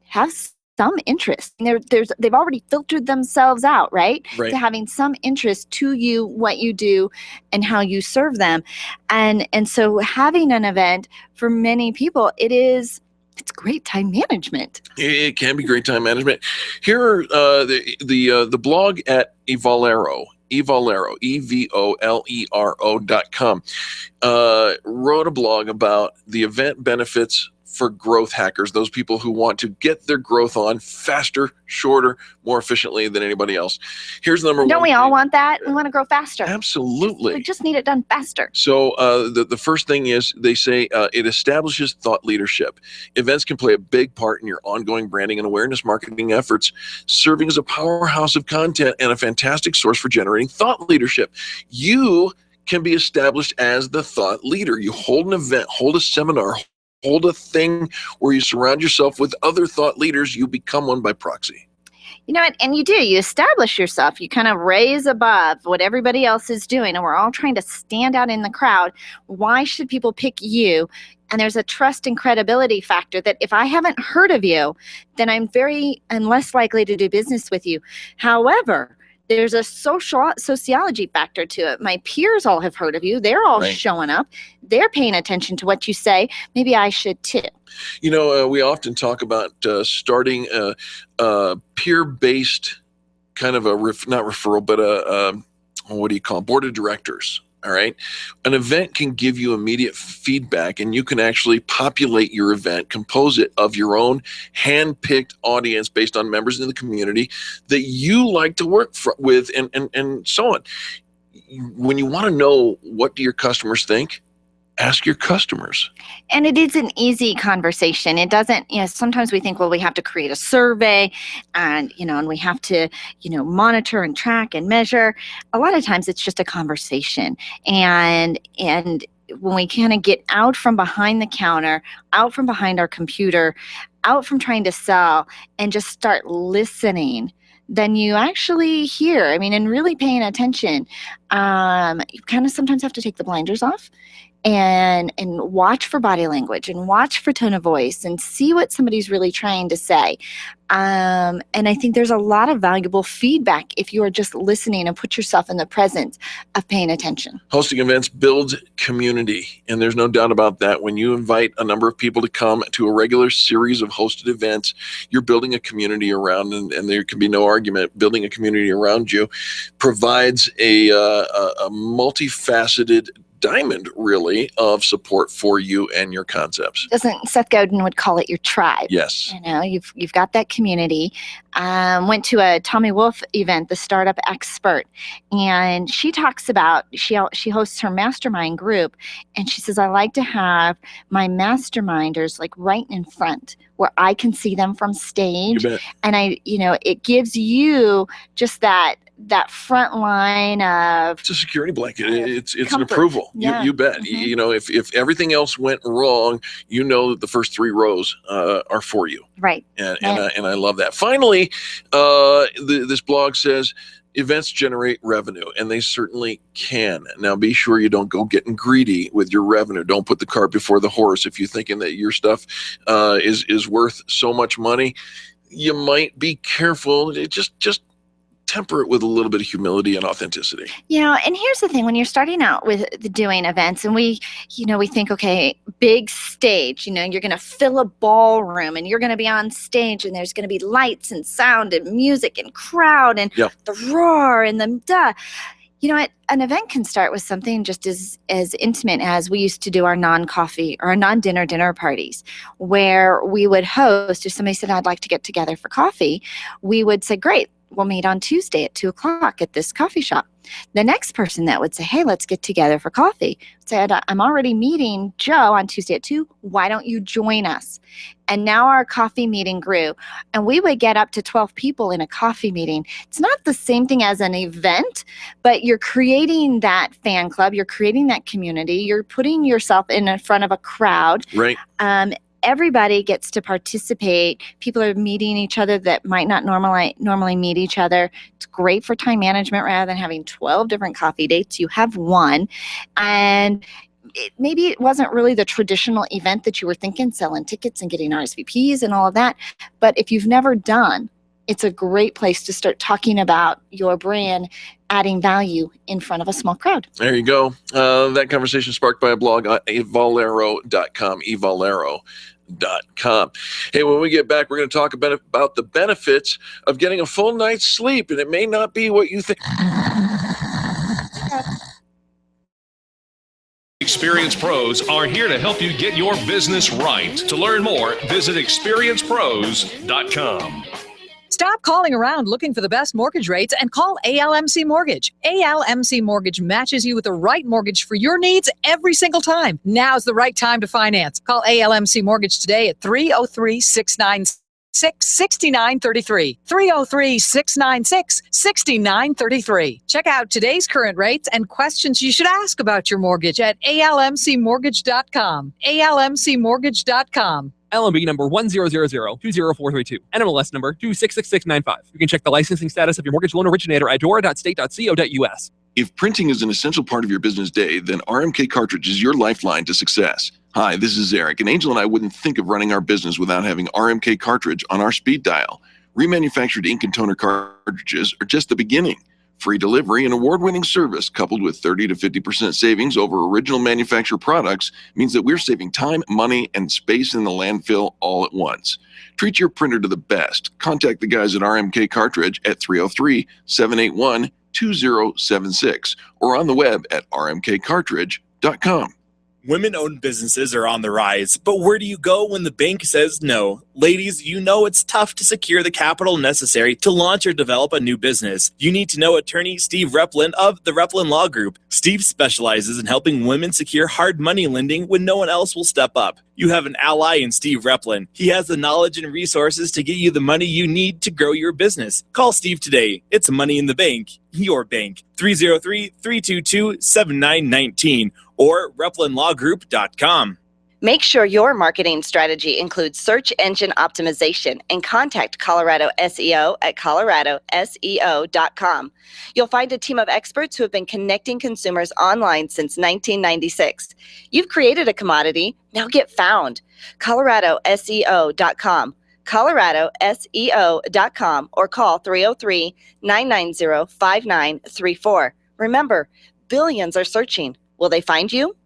have some interest. They've already filtered themselves out, right? Right. To having some interest to you, what you do, and how you serve them. And so having an event for many people, it's great time management. It can be great time management. Here are the blog at Evolero, EVOLERO.com, wrote a blog about the event benefits for growth hackers, those people who want to get their growth on faster, shorter, more efficiently than anybody else. Here's the number one. Don't we all want that? We want to grow faster. Absolutely. We just need it done faster. So the first thing is they say it establishes thought leadership. Events can play a big part in your ongoing branding and awareness marketing efforts, serving as a powerhouse of content and a fantastic source for generating thought leadership. You can be established as the thought leader. You hold an event, hold a seminar, hold a thing where you surround yourself with other thought leaders. You become one by proxy. You know what? And you do. You establish yourself. You kind of raise above what everybody else is doing. And we're all trying to stand out in the crowd. Why should people pick you? And there's a trust and credibility factor that if I haven't heard of you, then I'm less likely to do business with you. However, there's a sociology factor to it. My peers all have heard of you. They're all showing up. They're paying attention to what you say. Maybe I should too. You know, we often talk about starting a peer-based kind of not referral, but what do you call it? Board of directors. All right. An event can give you immediate feedback, and you can actually populate your event, compose it of your own hand-picked audience based on members in the community that you like to work with and so on. When you want to know what do your customers think, ask your customers. And it is an easy conversation. It doesn't, sometimes we think, well, we have to create a survey and we have to, monitor and track and measure. A lot of times it's just a conversation. And when we kind of get out from behind the counter, out from behind our computer, out from trying to sell and just start listening, then you actually hear, and really paying attention. You kind of sometimes have to take the blinders off and watch for body language and watch for tone of voice and see what somebody's really trying to say. And I think there's a lot of valuable feedback if you are just listening and put yourself in the presence of paying attention. Hosting events builds community, and there's no doubt about that. When you invite a number of people to come to a regular series of hosted events, you're building a community around, and there can be no argument. Building a community around you provides a multifaceted diamond, really, of support for you and your concepts. Seth Godin would call it your tribe. Yes. You've got that community. Went to a Tommy Wolf event, the Startup Expert, and she talks about, she hosts her mastermind group, and she says, I like to have my masterminders like right in front where I can see them from stage. You bet. And it gives you just that front line of, it's a security blanket. It's comfort. an approval. Yeah. You bet. Mm-hmm. If everything else went wrong, that the first three rows are for you. Right. And I love that. Finally, this blog says events generate revenue, and they certainly can. Now, be sure you don't go getting greedy with your revenue. Don't put the cart before the horse. If you're thinking that your stuff is worth so much money, you might be careful. Just temper it with a little bit of humility and authenticity. And here's the thing, when you're starting out with doing events and we think, okay, big stage, you're going to fill a ballroom and you're going to be on stage and there's going to be lights and sound and music and crowd and the roar and the duh. You know what? An event can start with something just as intimate as we used to do our non-coffee or our non-dinner dinner parties, where we would host, if somebody said, I'd like to get together for coffee, we would say, great, we'll meet on Tuesday at 2:00 at this coffee shop. The next person that would say, hey, let's get together for coffee, said, I'm already meeting Joe on Tuesday at 2:00. Why don't you join us? And now our coffee meeting grew, and we would get up to 12 people in a coffee meeting. It's not the same thing as an event, but you're creating that fan club. You're creating that community. You're putting yourself in front of a crowd. Right. Everybody gets to participate. People are meeting each other that might not normally meet each other. It's great for time management. Rather than having 12 different coffee dates, you have one. And maybe it wasn't really the traditional event that you were thinking, selling tickets and getting RSVPs and all of that. But if you've never done, it's a great place to start talking about your brand, adding value in front of a small crowd. There you go. That conversation sparked by a blog on evalero.com, evalero.com. Hey, when we get back, we're going to talk about the benefits of getting a full night's sleep, and it may not be what you think. Experienced pros are here to help you get your business right. To learn more, visit experiencepros.com. Stop calling around looking for the best mortgage rates and call ALMC Mortgage. ALMC Mortgage matches you with the right mortgage for your needs every single time. Now's the right time to finance. Call ALMC Mortgage today at 303-696-6933. 303-696-6933. Check out today's current rates and questions you should ask about your mortgage at almcmortgage.com. almcmortgage.com. LMB number 100020432. NMLS number 266695. You can check the licensing status of your mortgage loan originator at dora.state.co.us. If printing is an essential part of your business day, then RMK Cartridge is your lifeline to success. Hi, this is Eric, and Angel and I wouldn't think of running our business without having RMK Cartridge on our speed dial. Remanufactured ink and toner cartridges are just the beginning. Free delivery and award-winning service coupled with 30 to 50% savings over original manufacturer products means that we're saving time, money, and space in the landfill all at once. Treat your printer to the best. Contact the guys at RMK Cartridge at 303-781-2076 or on the web at rmkcartridge.com. Women-owned businesses are on the rise, but where do you go when the bank says no? Ladies, you know it's tough to secure the capital necessary to launch or develop a new business. You need to know attorney Steve Replin of the Replin Law Group. Steve specializes in helping women secure hard money lending when no one else will step up. You have an ally in Steve Replin. He has the knowledge and resources to get you the money you need to grow your business. Call Steve today. It's Money in the Bank, your bank. 303-322-7919 or replinlawgroup.com. Make sure your marketing strategy includes search engine optimization and contact Colorado SEO at coloradoseo.com. You'll find a team of experts who have been connecting consumers online since 1996. You've created a commodity, now get found. coloradoseo.com. coloradoseo.com or call 303-990-5934. Remember, billions are searching. Will they find you?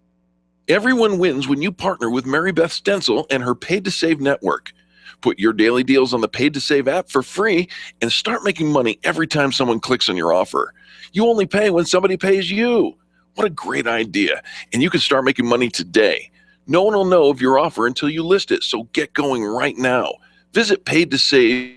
Everyone wins when you partner with Mary Beth Stencil and her Paid to Save network. Put your daily deals on the Paid to Save app for free and start making money every time someone clicks on your offer. You only pay when somebody pays you. What a great idea. And you can start making money today. No one will know of your offer until you list it, so get going right now. Visit Paid to Save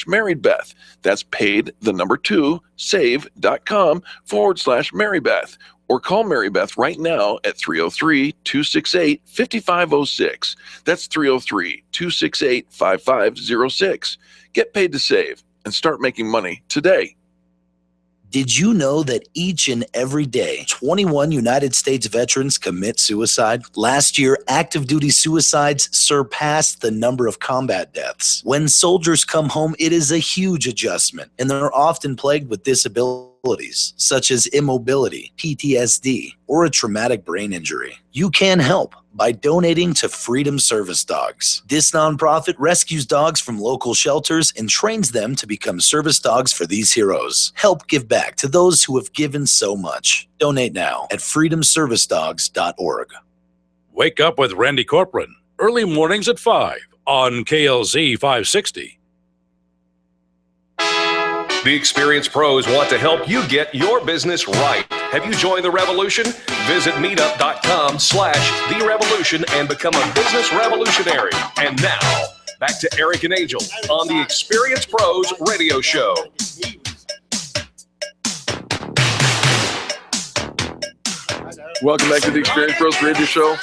Married Beth. That's paid, the number 2, save.com/Marybeth. Or call Mary Beth right now at 303-268-5506. That's 303-268-5506. Get paid to save and start making money today. Did you know that each and every day, 21 United States veterans commit suicide? Last year, active duty suicides surpassed the number of combat deaths. When soldiers come home, it is a huge adjustment, and they're often plagued with disabilities, such as immobility, PTSD, or a traumatic brain injury. You can help by donating to Freedom Service Dogs. This nonprofit rescues dogs from local shelters and trains them to become service dogs for these heroes. Help give back to those who have given so much. Donate now at freedomservicedogs.org. Wake up with Randy Corcoran, early mornings at 5 on KLZ 560. The experienced pros want to help you get your business right. Have you joined the revolution? Visit meetup.com/therevolution and become a business revolutionary. And now, back to Eric and Angel on the Experienced Pros Radio Show. Welcome back to the Experienced Pros Radio Show.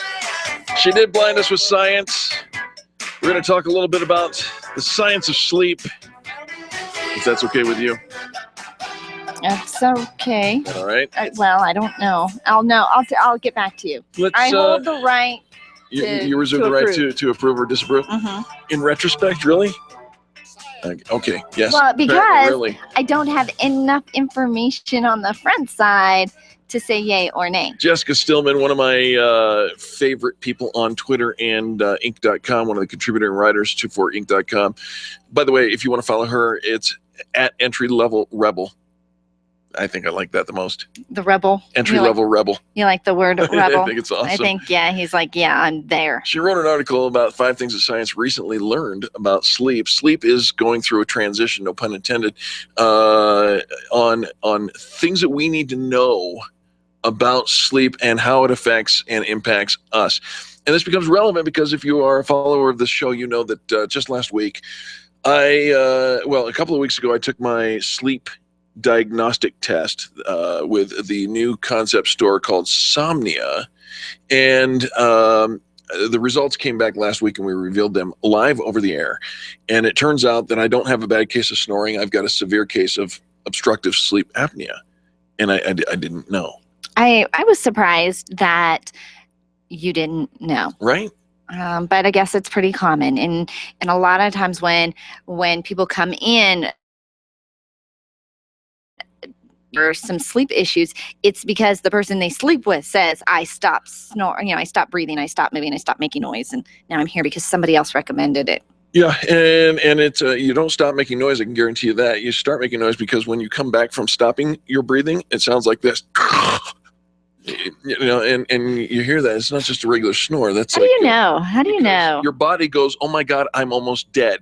She did blind us with science. We're going to talk a little bit about the science of sleep, if that's okay with you. That's okay. All right. Well, I don't know. I'll get back to you. I hold the right. You reserve the right to approve or disapprove? Mm-hmm. In retrospect, really? Okay, yes. Well, because really. I don't have enough information on the front side to say yay or nay. Jessica Stillman, one of my favorite people on Twitter and Inc.com, one of the contributing writers to for Inc.com. By the way, if you want to follow her, it's at Entry Level Rebel. I think I like that the most. The rebel. Entry Level Rebel. You like the word rebel? I think it's awesome. I think, he's like, I'm there. She wrote an article about 5 things that science recently learned about sleep. Sleep is going through a transition, no pun intended, on things that we need to know about sleep and how it affects and impacts us. And this becomes relevant because if you are a follower of this show, you know that just last week, a couple of weeks ago, I took my sleep diagnostic test with the new concept store called Somnia, and the results came back last week and we revealed them live over the air, and it turns out that I don't have a bad case of snoring. I've got a severe case of obstructive sleep apnea, and I didn't know. I was surprised that you didn't know. Right. But I guess it's pretty common, and a lot of times when people come in or some sleep issues, it's because the person they sleep with says, I stopped snoring, I stopped breathing, I stopped moving, I stopped making noise, and now I'm here because somebody else recommended it. Yeah, and it's you don't stop making noise, I can guarantee you that. You start making noise because when you come back from stopping your breathing, it sounds like this. And you hear that. It's not just a regular snore. That's How do you know? How do you know? Your body goes, oh my God, I'm almost dead.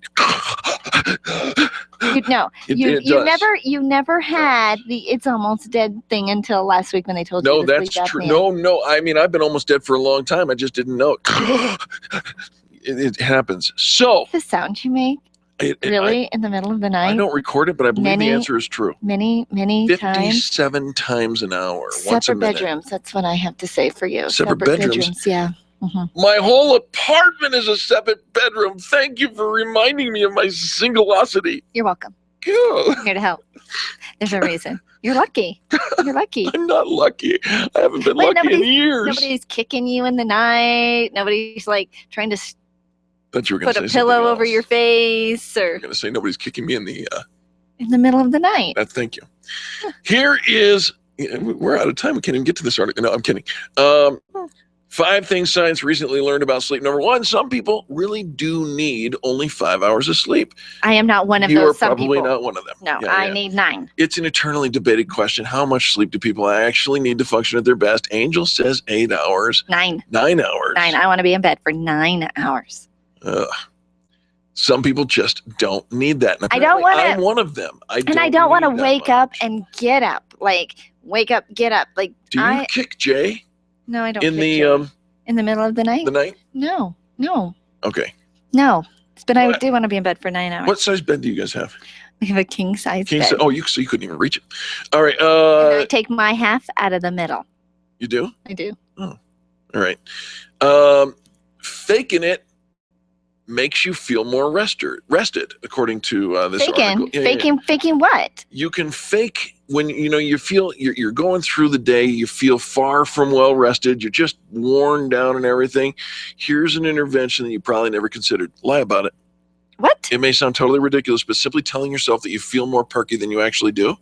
You never had the it's almost dead thing until last week when they told you. No, that's true. No. I mean, I've been almost dead for a long time. I just didn't know it. It happens. So the sound you make, in the middle of the night. I don't record it, but I believe the answer is true. Many 57 times an hour. Separate bedrooms. That's what I have to say for you. Separate bedrooms. Yeah. Mm-hmm. My whole apartment is a separate bedroom. Thank you for reminding me of my singleosity. You're welcome. Cool. I'm here to help. There's a reason. You're lucky. You're lucky. I'm not lucky. I haven't been lucky in years. Nobody's kicking you in the night. Nobody's like trying to put a pillow over your face, or I'm going to say nobody's kicking me in the middle of the night. Thank you. Here is, we're out of time. We can't even get to this article. No, I'm kidding. 5 things science recently learned about sleep. Number 1, some people really do need only 5 hours of sleep. I am not one of you those. You are probably not one of them. No, I need 9. It's an eternally debated question. How much sleep do people actually need to function at their best? Angel says 8 hours. 9. 9 hours. 9. I want to be in bed for 9 hours. Some people just don't need that. I don't want to. I'm one of them. I don't want to wake up and get up. Like, wake up, get up. Like, do you kick Jay? No, I don't. In the middle of the night? The night? No. Okay. No. But I do want to be in bed for 9 hours. What size bed do you guys have? We have a king size bed. Oh, so you couldn't even reach it. All right. And I take my half out of the middle. You do? I do. Oh. All right. Faking it makes you feel more rested, according to this article. Faking what? You can fake when you feel you're going through the day, you feel far from well rested, you're just worn down and everything. Here's an intervention that you probably never considered. Lie about it. What? It may sound totally ridiculous, but simply telling yourself that you feel more perky than you actually do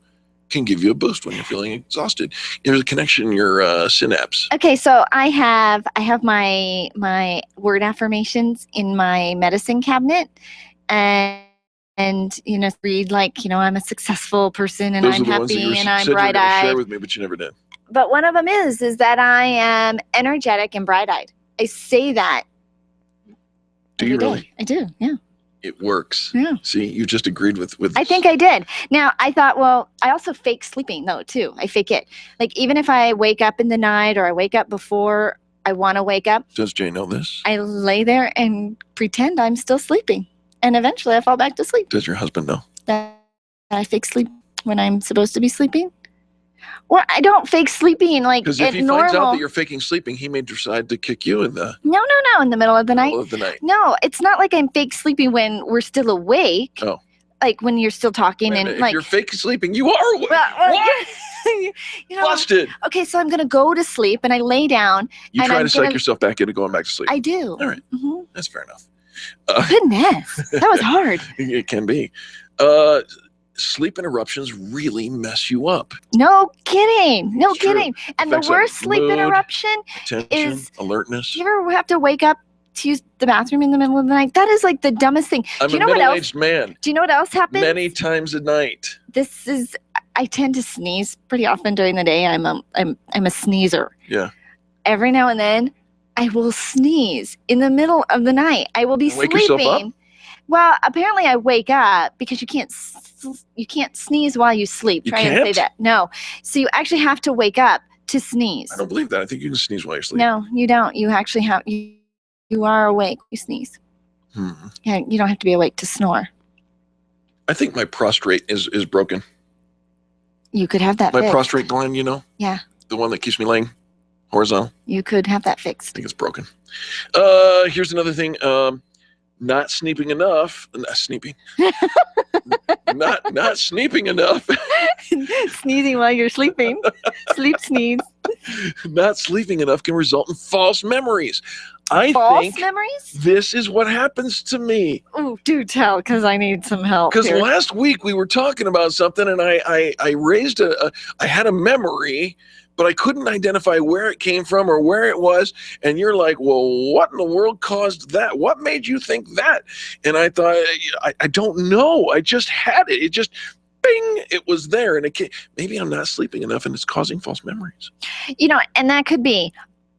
can give you a boost when you're feeling exhausted. There's a connection in your synapse. Okay, so I have my word affirmations in my medicine cabinet, and read like I'm a successful person and I'm happy and I'm bright-eyed. Share with me, but you never did. But one of them is that I am energetic and bright-eyed. I say that. Do you really? I do. Yeah. It works. Yeah. See, you just agreed with. I think I did. Now, I thought, well, I also fake sleeping, though, too. I fake it. Like, even if I wake up in the night or I wake up before I want to wake up. Does Jay know this? I lay there and pretend I'm still sleeping. And eventually I fall back to sleep. Does your husband know? That I fake sleep when I'm supposed to be sleeping? Or I don't fake sleeping like because if he finds out that you're faking sleeping, he may decide to kick you in the in the middle of the night. No, it's not like I'm fake sleeping when we're still awake. Oh, like when you're still talking and if like you're fake sleeping, you are awake. Busted. Okay, so I'm gonna go to sleep and I lay down. You try to psych yourself back into going back to sleep. I do. All right, That's fair enough. Goodness, that was hard. It can be. sleep interruptions really mess you up. No kidding. No It's true. kidding. And the Affects our worst sleep mood, interruption attention, is, alertness. do you ever have to wake up to use the bathroom in the middle of the night? That is like the dumbest thing. I'm Do you a know what else? middle-aged man. Do you know what else happens? Many times a night. I tend to sneeze pretty often during the day. I'm a sneezer. Yeah. Every now and then, I will sneeze in the middle of the night. I will be Wake sleeping. yourself up? Well, apparently I wake up because you can't sneeze while you sleep. You Try and say can't? that. No. So you actually have to wake up to sneeze. I don't believe that. I think you can sneeze while you're sleeping. No, you don't. You actually have you are awake. You sneeze. Yeah, you don't have to be awake to snore. I think my prostrate is broken. You could have that My fixed. prostrate gland, you know, Yeah, the one that keeps me laying horizontal. you could have that fixed. I think it's broken. Here's another thing. Not sleeping enough. Not sleeping. not sleeping enough. Sneezing while you're sleeping. Sleep sneeze. Not sleeping enough can result in false memories. I False think memories? this is what happens to me. Oh, do tell, because I need some help. Because here. last week we were talking about something, and I raised I had a memory, but I couldn't identify where it came from or where it was. And you're like, well, what in the world caused that? What made you think that? And I thought, I don't know. I just had it. It just, bing, it was there. And maybe I'm not sleeping enough and it's causing false memories. You know, and that could be.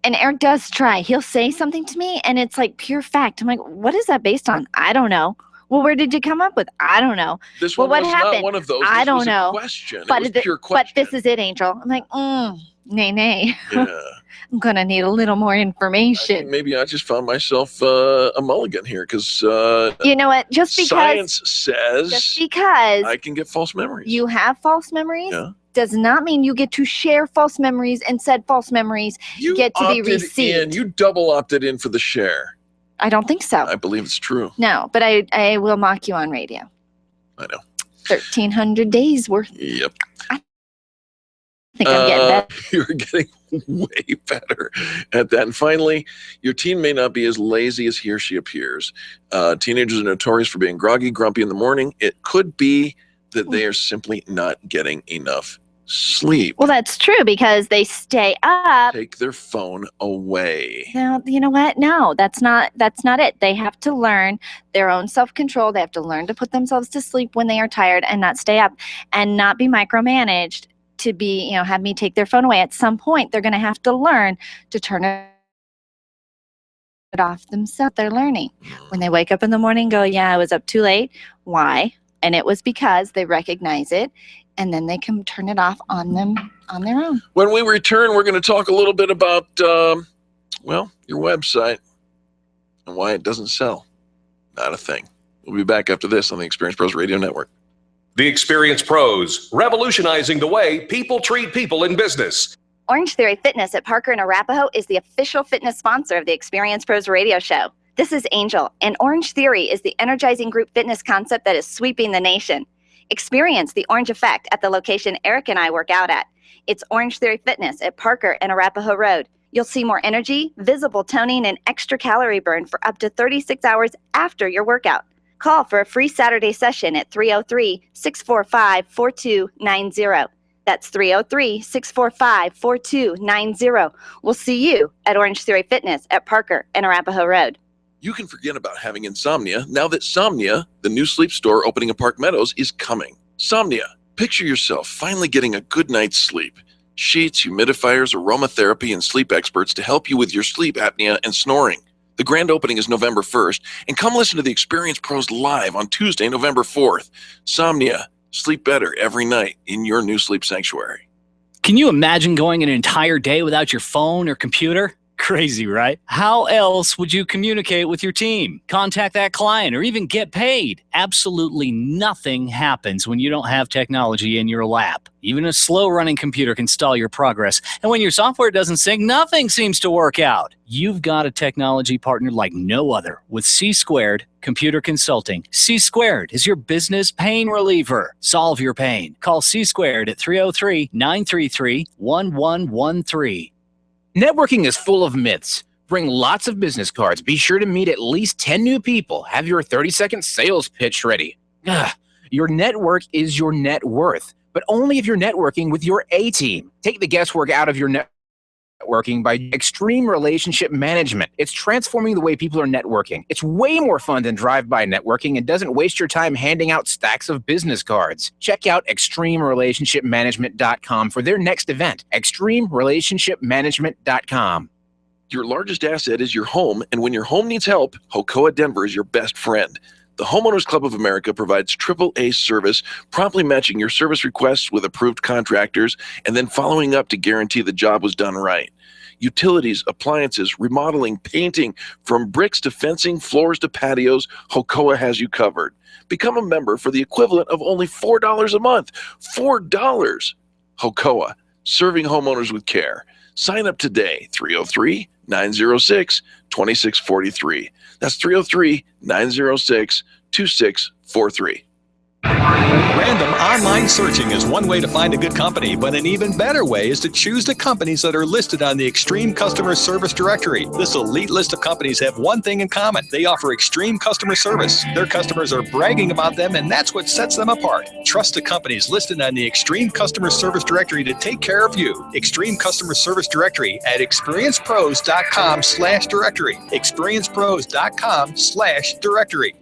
And Eric does try. He'll say something to me, and it's like pure fact. I'm like, what is that based on? I don't know. Well, where did you come up with? I don't know. This well, one what was happened? not one of those. I This don't was know. A question. But it was pure question. But this is it, Angel. I'm like, nay. Yeah. I'm gonna need a little more information. Maybe I just found myself a mulligan here because you know what? Just because science says I can get false memories. You have false memories. Yeah. Does not mean you get to share false memories, and said false memories get to be received. You double opted in for the share. I don't think so. I believe it's true. No, but I will mock you on radio. I know. 1,300 days worth. Yep. I think I'm getting better. You're getting way better at that. And finally, your teen may not be as lazy as he or she appears. Teenagers are notorious for being groggy, grumpy in the morning. It could be that they are simply not getting enough sleep. Well, that's true because they stay up. Take their phone away. Now, you know what? No, that's not it. They have to learn their own self-control. They have to learn to put themselves to sleep when they are tired and not stay up and not be micromanaged to be, have me take their phone away. At some point, they're going to have to learn to turn it off themselves. They're learning. When they wake up in the morning, go, yeah, I was up too late. Why? And it was because they recognize it, and then they can turn it off on them on their own. When we return, we're going to talk a little bit about, your website and why it doesn't sell. Not a thing. We'll be back after this on the Experience Pros Radio Network. The Experience Pros, revolutionizing the way people treat people in business. Orange Theory Fitness at Parker and Arapahoe is the official fitness sponsor of the Experience Pros Radio Show. This is Angel, and Orange Theory is the energizing group fitness concept that is sweeping the nation. Experience the orange effect at the location Eric and I work out at. It's Orange Theory Fitness at Parker and Arapahoe Road. You'll see more energy, visible toning, and extra calorie burn for up to 36 hours after your workout. Call for a free Saturday session at 303-645-4290. That's 303-645-4290. We'll see you at Orange Theory Fitness at Parker and Arapahoe Road. You can forget about having insomnia now that Somnia, the new sleep store opening in Park Meadows, is coming. Somnia. Picture yourself finally getting a good night's sleep. Sheets, humidifiers, aromatherapy, and sleep experts to help you with your sleep apnea and snoring. The grand opening is November 1st, and come listen to the Experience Pros live on Tuesday, November 4th. Somnia. Sleep better every night in your new sleep sanctuary. Can you imagine going an entire day without your phone or computer? Crazy, right? How else would you communicate with your team, contact that client, or even get paid? Absolutely nothing happens when you don't have technology in your lap. Even a slow-running computer can stall your progress. And when your software doesn't sync, nothing seems to work out. You've got a technology partner like no other with C-Squared Computer Consulting. C-Squared is your business pain reliever. Solve your pain. Call C-Squared at 303-933-1113. Networking is full of myths. Bring lots of business cards. Be sure to meet at least 10 new people. Have your 30-second sales pitch ready. Your network is your net worth, but only if you're networking with your A team. Take the guesswork out of your networking by Extreme Relationship Management. It's transforming the way people are networking. It's way more fun than drive-by networking and doesn't waste your time handing out stacks of business cards. Check out extremerelationshipmanagement.com for their next event. extremerelationshipmanagement.com. Your largest asset is your home, and when your home needs help, Hocoa Denver is your best friend. The Homeowners Club of America provides AAA service, promptly matching your service requests with approved contractors, and then following up to guarantee the job was done right. Utilities, appliances, remodeling, painting, from bricks to fencing, floors to patios, Hocoa has you covered. Become a member for the equivalent of only $4 a month. $4! Hocoa, serving homeowners with care. Sign up today, 303-906-2643. That's 303-906-2643. Random online searching is one way to find a good company, but an even better way is to choose the companies that are listed on the Extreme Customer Service Directory. This elite list of companies have one thing in common. They offer extreme customer service. Their customers are bragging about them, and that's what sets them apart. Trust the companies listed on the Extreme Customer Service Directory to take care of you. Extreme Customer Service Directory at experiencepros.com/directory. experiencepros.com/directory.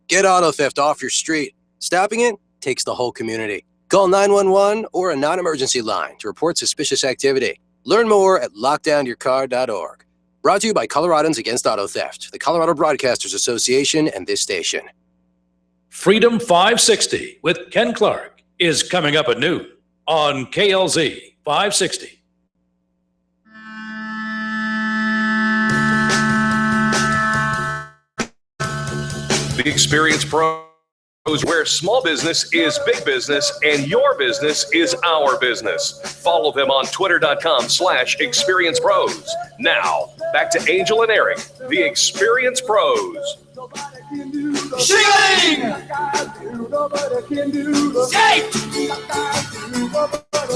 Get auto theft off your street. Stopping it takes the whole community. Call 911 or a non-emergency line to report suspicious activity. Learn more at lockdownyourcar.org. Brought to you by Coloradans Against Auto Theft, the Colorado Broadcasters Association, and this station. Freedom 560 with Ken Clark is coming up at noon on KLZ 560. The Experience Pros, where small business is big business and your business is our business. Follow them on twitter.com/Experience Pros. Now, back to Angel and Eric, the Experience Pros.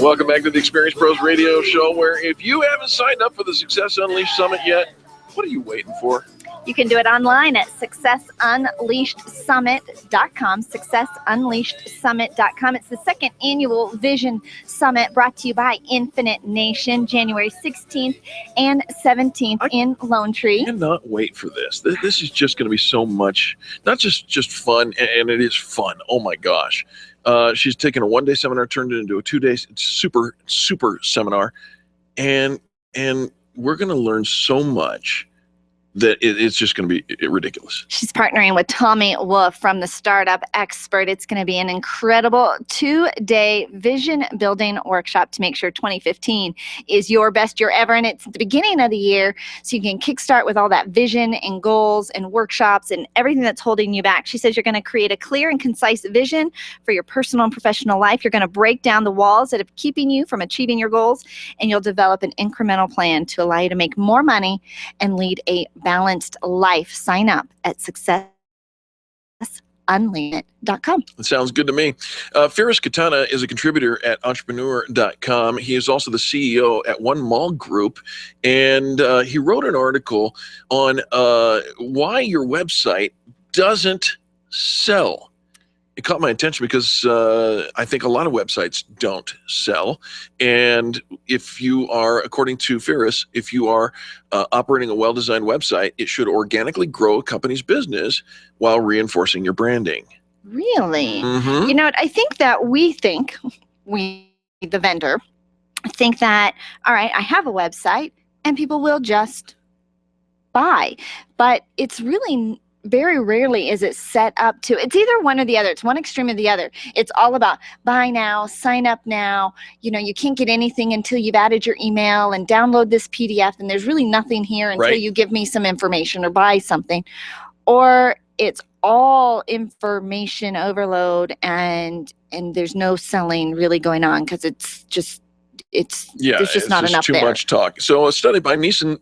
Welcome back to the Experience Pros Radio Show, where if you haven't signed up for the Success Unleashed Summit yet, what are you waiting for? You can do it online at successunleashedsummit.com, successunleashedsummit.com. It's the second annual Vision Summit brought to you by Infinite Nation, January 16th and 17th in Lone Tree. I cannot wait for this. This is just going to be so much, not just fun, and it is fun. Oh my gosh. She's taken a one-day seminar, turned it into a two-day super seminar, and we're going to learn so much that it's just going to be ridiculous. She's partnering with Tommy Wolf from the Startup Expert. It's going to be an incredible 2-day vision building workshop to make sure 2015 is your best year ever. And it's the beginning of the year, so you can kickstart with all that vision and goals and workshops and everything that's holding you back. She says you're going to create a clear and concise vision for your personal and professional life. You're going to break down the walls that are keeping you from achieving your goals, and you'll develop an incremental plan to allow you to make more money and lead a balanced life. Sign up at successunleashedsummit.com. It sounds good to me. Ferris Katana is a contributor at entrepreneur.com. He is also the CEO at One Mall Group, and he wrote an article on why your website doesn't sell. It caught my attention because I think a lot of websites don't sell. And if you are, according to Ferris, if you are operating a well-designed website, it should organically grow a company's business while reinforcing your branding. Really? Mm-hmm. You know what? I think that we, the vendor, think that, all right, I have a website and people will just buy. But it's really very rarely is it set up to, it's either one or the other. It's one extreme or the other. It's all about buy now, sign up now. You know, you can't get anything until you've added your email and download this PDF, and there's really nothing here until you give me some information or buy something. Or it's all information overload and there's no selling really going on because there's just not enough too there. much talk. So a study by Nielsen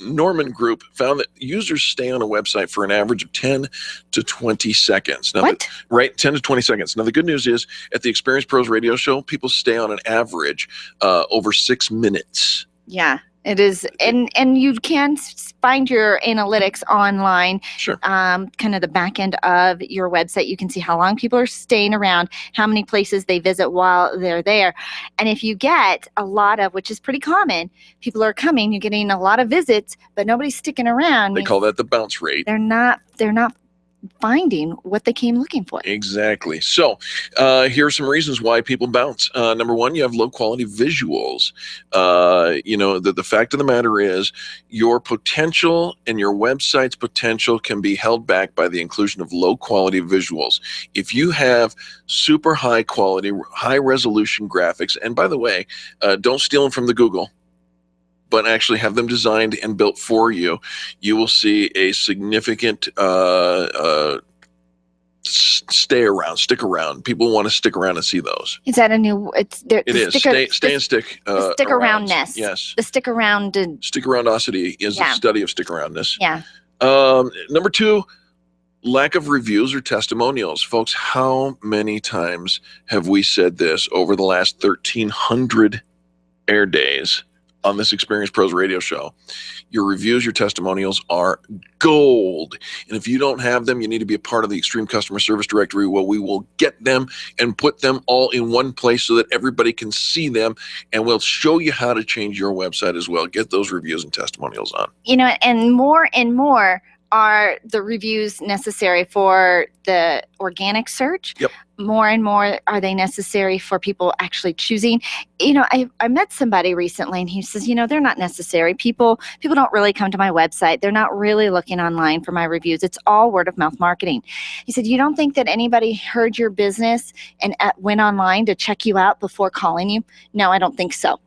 Norman Group found that users stay on a website for an average of 10 to 20 seconds. Now, 10 to 20 seconds. Now, the good news is at the Experience Pros Radio Show, people stay on an average over 6 minutes. Yeah. It is, and you can find your analytics online. Sure. Kind of the back end of your website. You can see how long people are staying around, how many places they visit while they're there. And if you get a lot of, which is pretty common, people are coming, you're getting a lot of visits, but nobody's sticking around. They call that the bounce rate. They're not finding what they came looking for. Exactly. So here are some reasons why people bounce. Number one, you have low quality visuals. The fact of the matter is your potential and your website's potential can be held back by the inclusion of low quality visuals. If you have super high quality, high resolution graphics, and by the way, don't steal them from the Google, but actually have them designed and built for you, you will see a significant stick around. People want to stick around and see those. Is that a new? It is. Stay and stick. The stick aroundness. Yes. The stick around. Stick aroundosity is the study of stick aroundness. Yeah. Number two, lack of reviews or testimonials. Folks, how many times have we said this over the last 1,300 air days on this Experience Pros radio show? Your reviews, your testimonials are gold. And if you don't have them, you need to be a part of the Extreme Customer Service Directory, where we will get them and put them all in one place so that everybody can see them. And we'll show you how to change your website as well. Get those reviews and testimonials on. And more are the reviews necessary for the organic search. Yep. More and more are they necessary for people actually choosing. I met somebody recently and he says, they're not necessary. People don't really come to my website. They're not really looking online for my reviews. It's all word of mouth marketing. He said, you don't think that anybody heard your business and went online to check you out before calling you? No, I don't think so.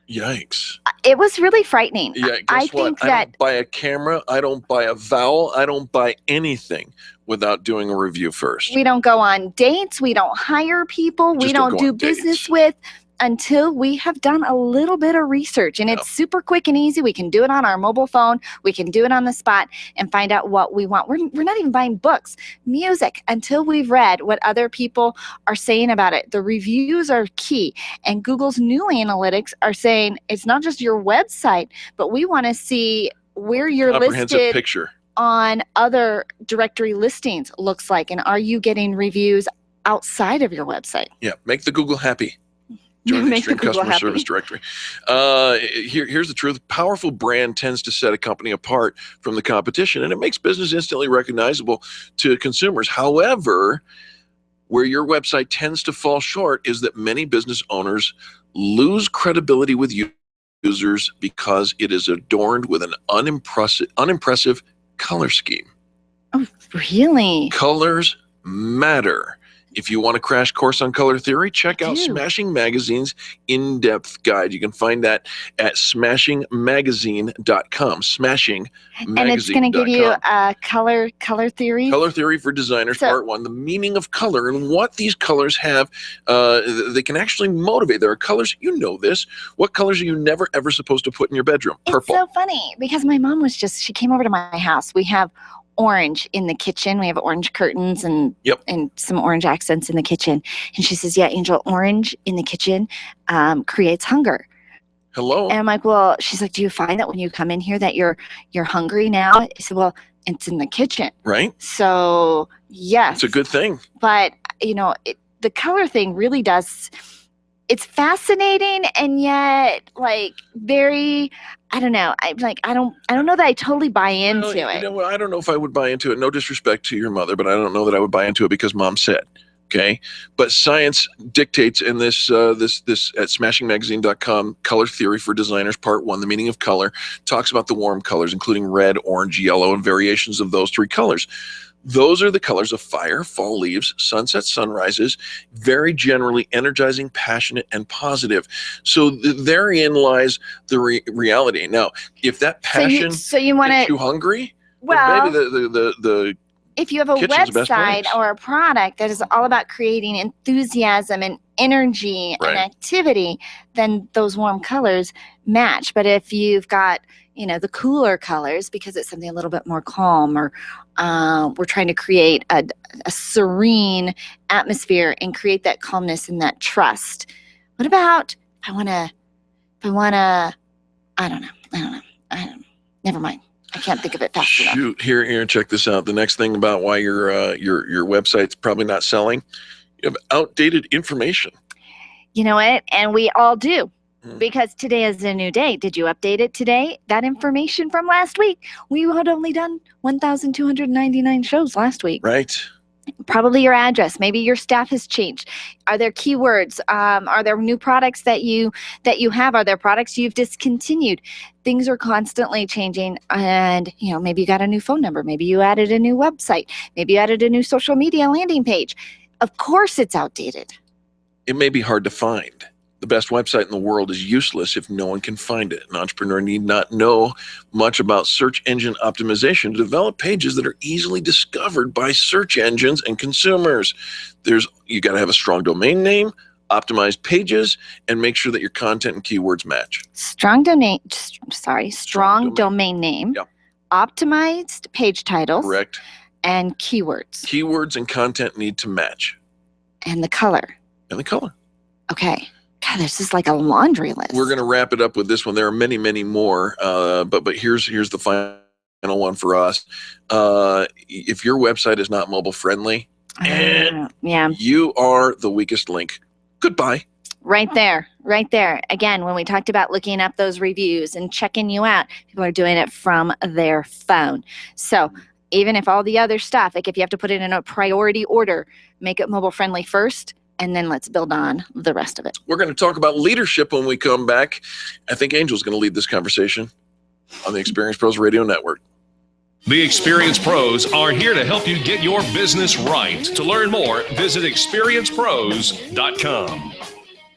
Yikes. It was really frightening. Yeah, I guess what? think I that don't buy a camera. I don't buy a vowel. I don't buy anything without doing a review first. we don't go on dates. We don't hire people. We Just don't don't go do on dates. business with until we have done a little bit of research. And it's super quick and easy. We can do it on our mobile phone. We can do it on the spot and find out what we want. We're not even buying books, music, until we've read what other people are saying about it. The reviews are key. And Google's new analytics are saying it's not just your website, but we want to see where you're Comprehensive listed picture. on other directory listings looks like. And are you getting reviews outside of your website? Yeah, make the Google happy. Join the Make the Extreme Google Customer happy. Service Directory. Here's the truth. Powerful brand tends to set a company apart from the competition, and it makes business instantly recognizable to consumers. However, where your website tends to fall short is that many business owners lose credibility with users because it is adorned with an unimpressive color scheme. Oh, really? Colors matter. If you want a crash course on color theory, check out do. Smashing Magazine's in-depth guide. You can find that at smashingmagazine.com. Smashingmagazine.com. And it's going to give you a color theory. Color Theory for Designers, Part 1, the meaning of color and what these colors have. They can actually motivate. There are colors, this. What colors are you never, ever supposed to put in your bedroom? Purple. It's so funny because my mom she came over to my house. We have orange in the kitchen. We have orange curtains and some orange accents in the kitchen. And she says, yeah, Angel, orange in the kitchen creates hunger. Hello. And I'm like, well, she's like, do you find that when you come in here that you're hungry now? I said, well, it's in the kitchen. Right. So, yes. It's a good thing. But, the color thing really does, it's fascinating and yet very, I don't know. I don't know that I totally buy into it. You know what? I don't know if I would buy into it. No disrespect to your mother, but I don't know that I would buy into it because Mom said. Okay, but science dictates in this at smashingmagazine.com, Color Theory for Designers, Part 1, the meaning of color, talks about the warm colors, including red, orange, yellow, and variations of those three colors. Those are the colors of fire, fall leaves, sunsets, sunrises, very generally energizing, passionate, and positive. So therein lies the reality. Now, if that passion you want gets you hungry, well, then maybe the if you have a kitchen's the best website place. or a product that is all about creating enthusiasm and energy and activity, then those warm colors match. But if you've got, the cooler colors because it's something a little bit more calm, or we're trying to create a serene atmosphere and create that calmness and that trust. What about if I want to I don't know. Never mind. I can't think of it fast enough. Shoot, here, check this out. The next thing about why your website's probably not selling, you have outdated information. You know what? And we all do. Because today is a new day. Did you update it today? That information from last week. We had only done 1,299 shows last week. Right. Probably your address. Maybe your staff has changed. Are there keywords? Are there new products that you have? Are there products you've discontinued? Things are constantly changing, and maybe you got a new phone number. Maybe you added a new website. Maybe you added a new social media landing page. Of course, it's outdated. It may be hard to find. The best website in the world is useless if no one can find it. An entrepreneur need not know much about search engine optimization to develop pages that are easily discovered by search engines and consumers. You got to have a strong domain name, optimized pages, and make sure that your content and keywords match. Strong domain name, yeah. Optimized page titles, Correct. And keywords. Keywords and content need to match. And the color. Okay. God, this is like a laundry list. We're going to wrap it up with this one. There are many, many more, but here's the final one for us. If your website is not mobile friendly, you are the weakest link. Goodbye. Right there. Again, when we talked about looking up those reviews and checking you out, people are doing it from their phone. So even if all the other stuff, like if you have to put it in a priority order, make it mobile friendly first. And then let's build on the rest of it. We're going to talk about leadership when we come back. I think Angel's going to lead this conversation on the Experience Pros Radio Network. The Experience Pros are here to help you get your business right. To learn more, visit experiencepros.com.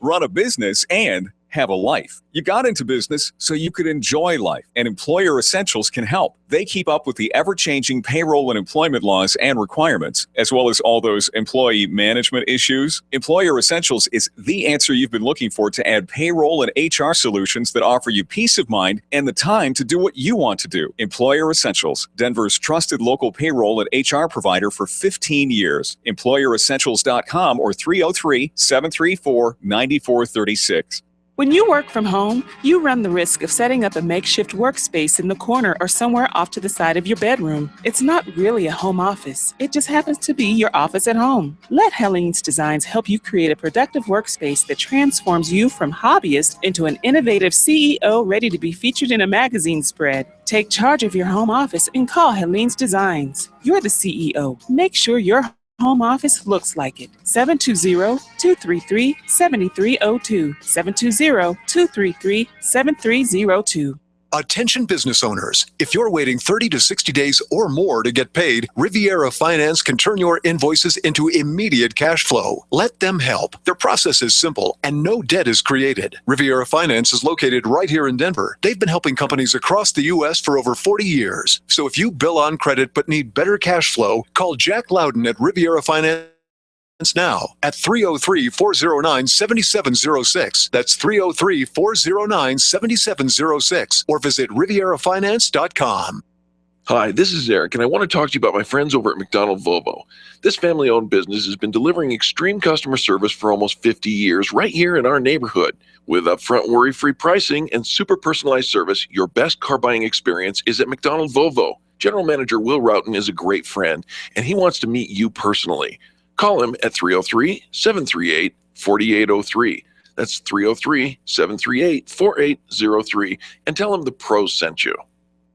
Run a business and have a life. You got into business so you could enjoy life, and Employer Essentials can help. They keep up with the ever-changing payroll and employment laws and requirements, as well as all those employee management issues. Employer Essentials is the answer you've been looking for to add payroll and HR solutions that offer you peace of mind and the time to do what you want to do. Employer Essentials, Denver's trusted local payroll and HR provider for 15 years. EmployerEssentials.com or 303-734-9436. When you work from home, you run the risk of setting up a makeshift workspace in the corner or somewhere off to the side of your bedroom. It's not really a home office. It just happens to be your office at home. Let Helene's Designs help you create a productive workspace that transforms you from hobbyist into an innovative CEO ready to be featured in a magazine spread. Take charge of your home office and call Helene's Designs. You're the CEO. Make sure your home office looks like it. 720-233-7302. 720-233-7302. Attention business owners, if you're waiting 30 to 60 days or more to get paid, Riviera Finance can turn your invoices into immediate cash flow. Let them help. Their process is simple and no debt is created. Riviera Finance is located right here in Denver. They've been helping companies across the U.S. for over 40 years. So if you bill on credit but need better cash flow, call Jack Loudon at Riviera Finance now at 303-409-7706. That's 303-409-7706 or visit RivieraFinance.com. Hi, this is Eric, and I want to talk to you about my friends over at McDonald Volvo. This family-owned business has been delivering extreme customer service for almost 50 years right here in our neighborhood. With upfront worry-free pricing and super personalized service, your best car buying experience is at McDonald Volvo. General Manager Will Roughton is a great friend, and he wants to meet you personally. Call him at 303-738-4803. That's 303-738-4803, and tell him the pros sent you.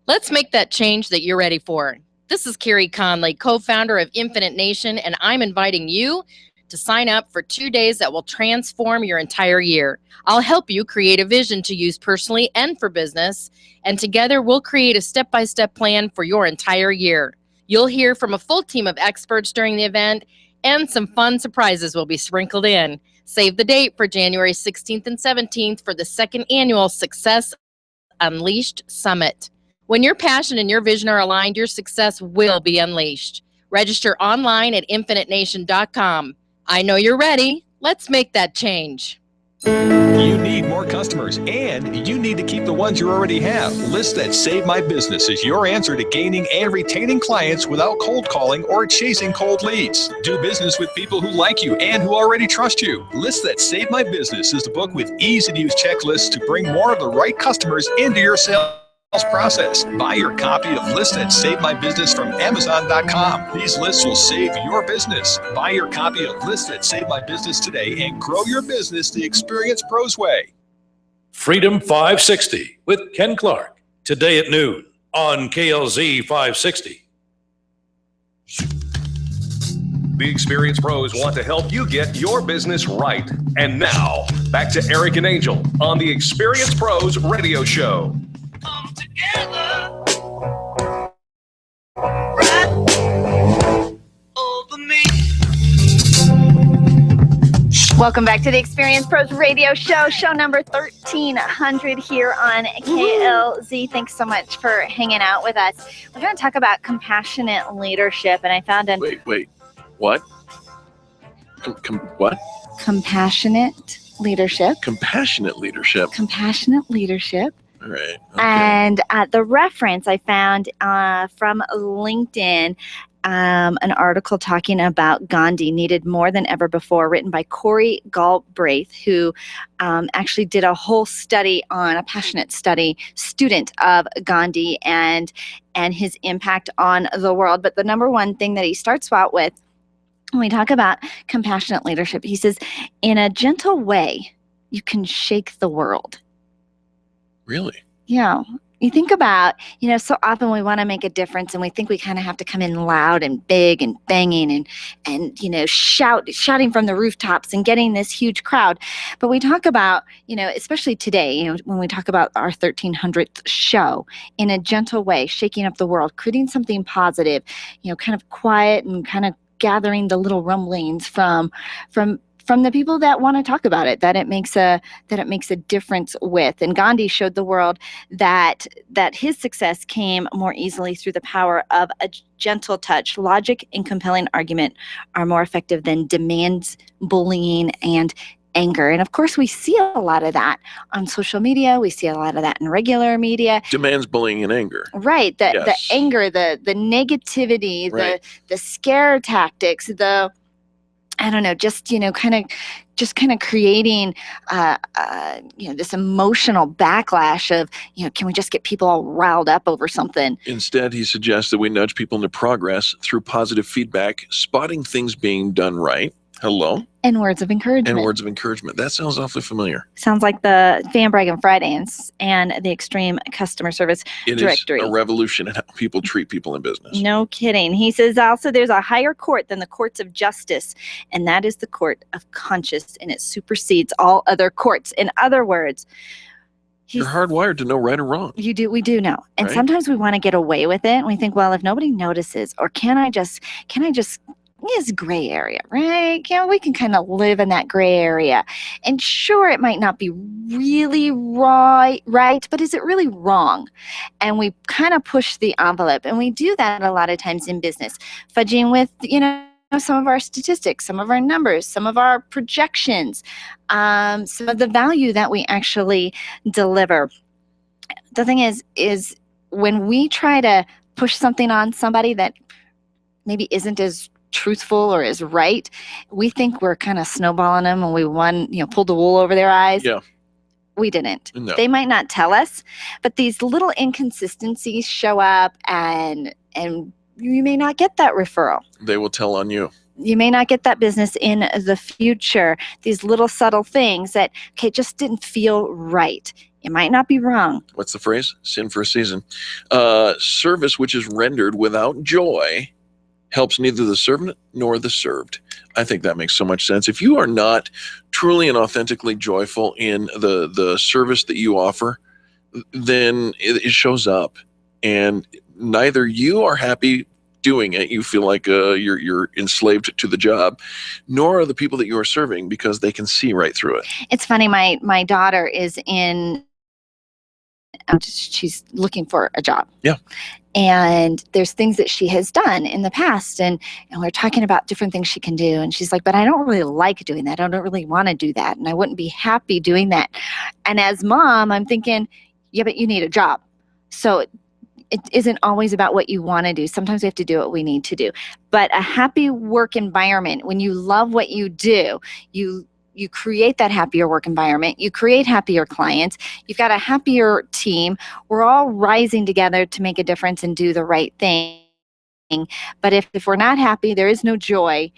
Let's make that change that you're ready for. This is Carrie Conley, co-founder of Infinite Nation, and I'm inviting you to sign up for 2 days that will transform your entire year. I'll help you create a vision to use personally and for business, and together we'll create a step-by-step plan for your entire year. You'll hear from a full team of experts during the event, and some fun surprises will be sprinkled in. Save the date for January 16th and 17th for the second annual Success Unleashed Summit. When your passion and your vision are aligned, your success will be unleashed. Register online at infinitenation.com. I know you're ready. Let's make that change. You need more customers, and you need to keep the ones you already have. Lists that Save My Business is your answer to gaining and retaining clients without cold calling or chasing cold leads. Do business with people who like you and who already trust you. Lists that Save My Business is the book with easy-to-use checklists to bring more of the right customers into your sales process. Buy your copy of Lists That Save My Business from Amazon.com. These lists will save your business. Buy your copy of Lists That Save My Business today and grow your business the Experience Pros way. Freedom 560 with Ken Clark, today at noon on KLZ 560. The Experience Pros want to help you get your business right. And now, back to Eric and Angel on the Experience Pros radio show. Welcome back to the Experience Pros Radio Show, show number 1300 here on KLZ. Thanks so much for hanging out with us. We're going to talk about compassionate leadership, and I found an Wait. What? What? Compassionate leadership. Compassionate leadership. Compassionate leadership. All right. Okay. And the reference I found from LinkedIn, an article talking about Gandhi needed more than ever before, written by Corey Galbraith, who actually did a whole study on a passionate student of Gandhi and his impact on the world. But the number one thing that he starts out with when we talk about compassionate leadership, he says, in a gentle way, you can shake the world. Really? Yeah. You think about, so often we want to make a difference and we think we kind of have to come in loud and big and banging and shouting from the rooftops and getting this huge crowd. But we talk about, especially today, when we talk about our 1300th show, in a gentle way, shaking up the world, creating something positive, kind of quiet and kind of gathering the little rumblings from the people that want to talk about it, that it makes a difference with. And Gandhi showed the world that his success came more easily through the power of a gentle touch. Logic and compelling argument are more effective than demands, bullying, and anger. And of course, we see a lot of that on social media. We see a lot of that in regular media. Demands, bullying, and anger. Right. The anger, the negativity, right. the scare tactics, I don't know, just kind of creating, this emotional backlash of, can we just get people all riled up over something? Instead, he suggests that we nudge people into progress through positive feedback, spotting things being done right. Hello? And words of encouragement. That sounds awfully familiar. Sounds like the Fan Braggin Fridays and the Extreme Customer Service Directory. It is a revolution in how people treat people in business. No kidding. He says also there's a higher court than the courts of justice, and that is the court of conscience, and it supersedes all other courts. In other words, you're hardwired to know right or wrong. We do know. And sometimes we want to get away with it. And we think, well, if nobody notices, or can I just is gray area, right? We can kind of live in that gray area. And sure, it might not be really right, but is it really wrong? And we kind of push the envelope. And we do that a lot of times in business, fudging with, some of our statistics, some of our numbers, some of our projections, some of the value that we actually deliver. The thing is when we try to push something on somebody that maybe isn't as truthful or is right, we think we're kind of snowballing them and we pulled the wool over their eyes. Yeah. We didn't. No. They might not tell us, but these little inconsistencies show up and you may not get that referral. They will tell on you. You may not get that business in the future. These little subtle things that, just didn't feel right. It might not be wrong. What's the phrase? Sin for a season. Service which is rendered without joy helps neither the servant nor the served. I think that makes so much sense. If you are not truly and authentically joyful in the service that you offer, then it shows up, and neither you are happy doing it. You feel like you're enslaved to the job, nor are the people that you are serving, because they can see right through it. It's funny. My daughter is in she's looking for a job. Yeah. And there's things that she has done in the past, and we're talking about different things she can do. And she's like, but I don't really like doing that. I don't really want to do that. And I wouldn't be happy doing that. And as mom, I'm thinking, yeah, but you need a job. So it isn't always about what you want to do. Sometimes we have to do what we need to do. But a happy work environment, when you love what you do, you create that happier work environment. You create happier clients. You've got a happier team. We're all rising together to make a difference and do the right thing. But if we're not happy, there is no joy.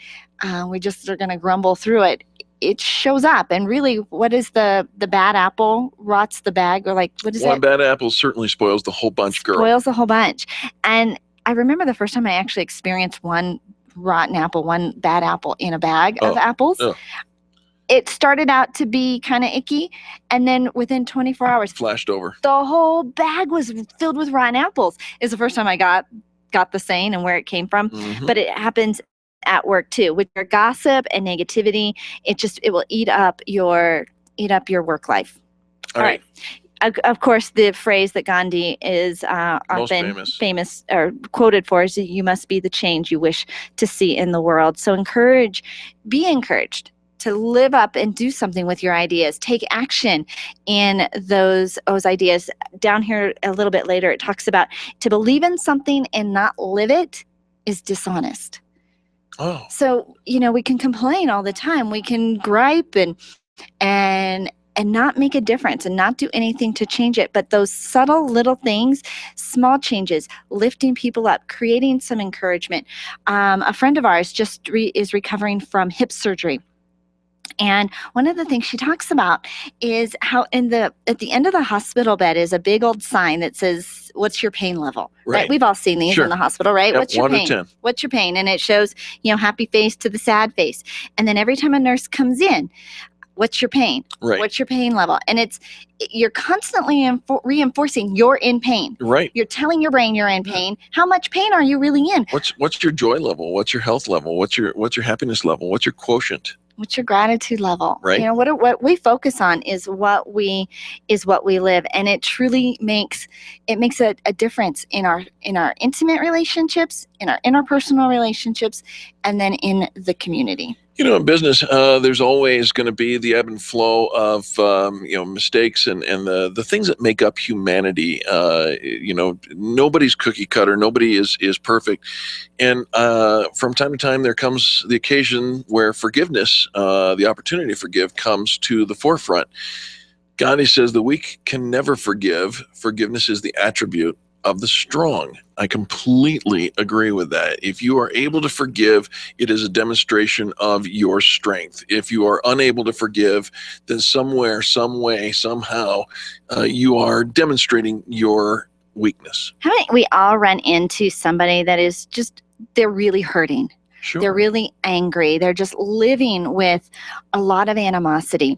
We just are going to grumble through it. It shows up. And really, what is the bad apple rots the bag? Or like, what is One it? bad apple certainly spoils the whole bunch, girl. Spoils the whole bunch. And I remember the first time I actually experienced one rotten apple, one bad apple in a bag of apples. Oh. It started out to be kind of icky, and then within 24 hours, Flashed over. the whole bag was filled with rotten apples. Is the first time I got the saying and where it came from. Mhm. But it happens at work too. With your gossip and negativity, it will eat up your work life. All right. Of course, the phrase that Gandhi is often famous or quoted for is, "You must be the change you wish to see in the world." So be encouraged to live up and do something with your ideas. Take action in those ideas. Down here a little bit later, it talks about to believe in something and not live it is dishonest. Oh. So, we can complain all the time. We can gripe and not make a difference and not do anything to change it. But those subtle little things, small changes, lifting people up, creating some encouragement. A friend of ours just is recovering from hip surgery. And one of the things she talks about is how at the end of the hospital bed is a big old sign that says, "What's your pain level?" Right? We've all seen these in the hospital, right? Yep, What's your 1 to pain? 10. What's your pain? And it shows, happy face to the sad face. And then every time a nurse comes in, what's your pain? Right. What's your pain level? And you're constantly reinforcing you're in pain. Right. You're telling your brain you're in pain. How much pain are you really in? What's your joy level? What's your health level? What's your happiness level? What's your quotient? What's your gratitude level? Right. What we focus on is what we live, and it truly makes a difference in our intimate relationships, in our interpersonal relationships, and then in the community. In business, there's always going to be the ebb and flow of mistakes and the things that make up humanity. Nobody's cookie cutter. Nobody is perfect, and from time to time there comes the occasion where forgiveness, the opportunity to forgive, comes to the forefront. Gandhi says the weak can never forgive. Forgiveness is the attribute of the strong. I completely agree with that. If you are able to forgive, it is a demonstration of your strength. If you are unable to forgive, then somewhere, some way, somehow, you are demonstrating your weakness. We all run into somebody that is they're really hurting. Sure. They're really angry. They're just living with a lot of animosity.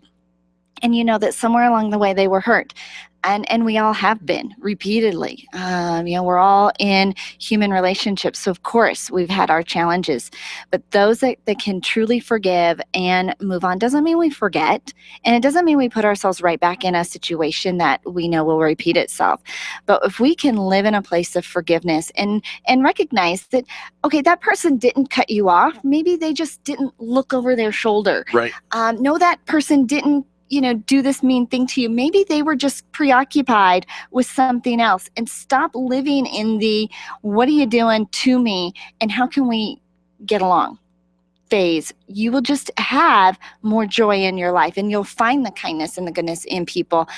And that somewhere along the way they were hurt. And we all have been repeatedly. We're all in human relationships. So, of course, we've had our challenges. But those that can truly forgive and move on doesn't mean we forget. And it doesn't mean we put ourselves right back in a situation that we know will repeat itself. But if we can live in a place of forgiveness and recognize that, okay, that person didn't cut you off. Maybe they just didn't look over their shoulder. Right. No, that person didn't do this mean thing to you. Maybe they were just preoccupied with something else, and stop living in the, what are you doing to me and how can we get along phase. You will just have more joy in your life, and you'll find the kindness and the goodness in people.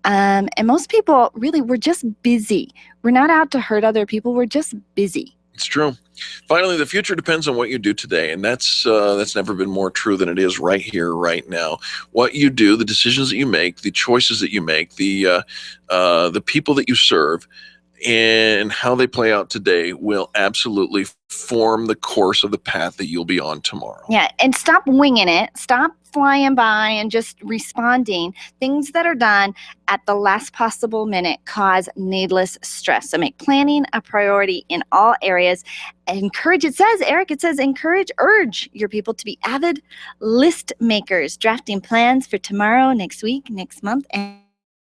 And most people, really, we're just busy. We're not out to hurt other people. We're just busy. It's true. Finally, the future depends on what you do today, and that's never been more true than it is right here, right now. What you do, the decisions that you make, the choices that you make, the people that you serve, and how they play out today will absolutely form the course of the path that you'll be on tomorrow. Yeah, and stop winging it. Stop flying by and just responding. Things that are done at the last possible minute cause needless stress. So make planning a priority in all areas. Urge your people to be avid list makers, drafting plans for tomorrow, next week, next month, and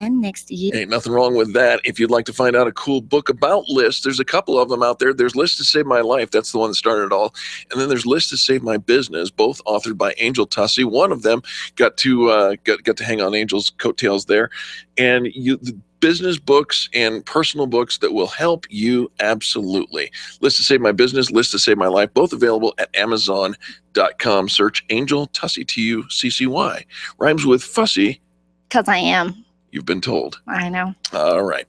next year. Ain't nothing wrong with that. If you'd like to find out a cool book about lists, there's a couple of them out there. There's List to Save My Life. That's the one that started it all. And then there's List to Save My Business, both authored by Angel Tussey. One of them got to hang on Angel's coattails there. And the business books and personal books that will help you absolutely. List to Save My Business, List to Save My Life, both available at Amazon.com. Search Angel Tussey, Tuccy. Rhymes with fussy. Because I am. You've been told. I know. All right.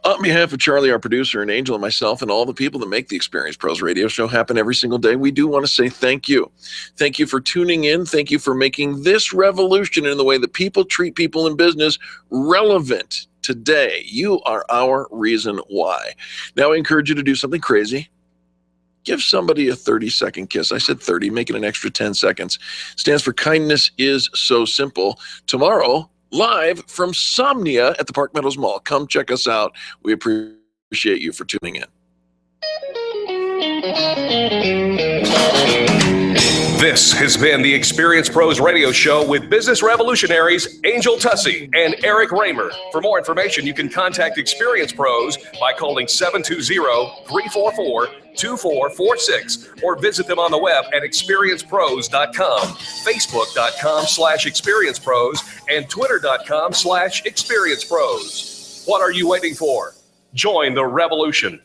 On behalf of Charlie, our producer, and Angel, and myself, and all the people that make the Experience Pros radio show happen every single day, we do want to say thank you. Thank you for tuning in. Thank you for making this revolution in the way that people treat people in business relevant today. You are our reason why. Now, I encourage you to do something crazy. Give somebody a 30-second kiss. I said 30, make it an extra 10 seconds. Stands for Kindness is So Simple. Tomorrow, live from Somnia at the Park Meadows Mall. Come check us out. We appreciate you for tuning in. This has been the Experience Pros radio show with business revolutionaries Angel Tussey and Eric Raymer. For more information, you can contact Experience Pros by calling 720-344-2446 or visit them on the web at experiencepros.com, facebook.com/experiencepros, and twitter.com/experiencepros. What are you waiting for? Join the revolution.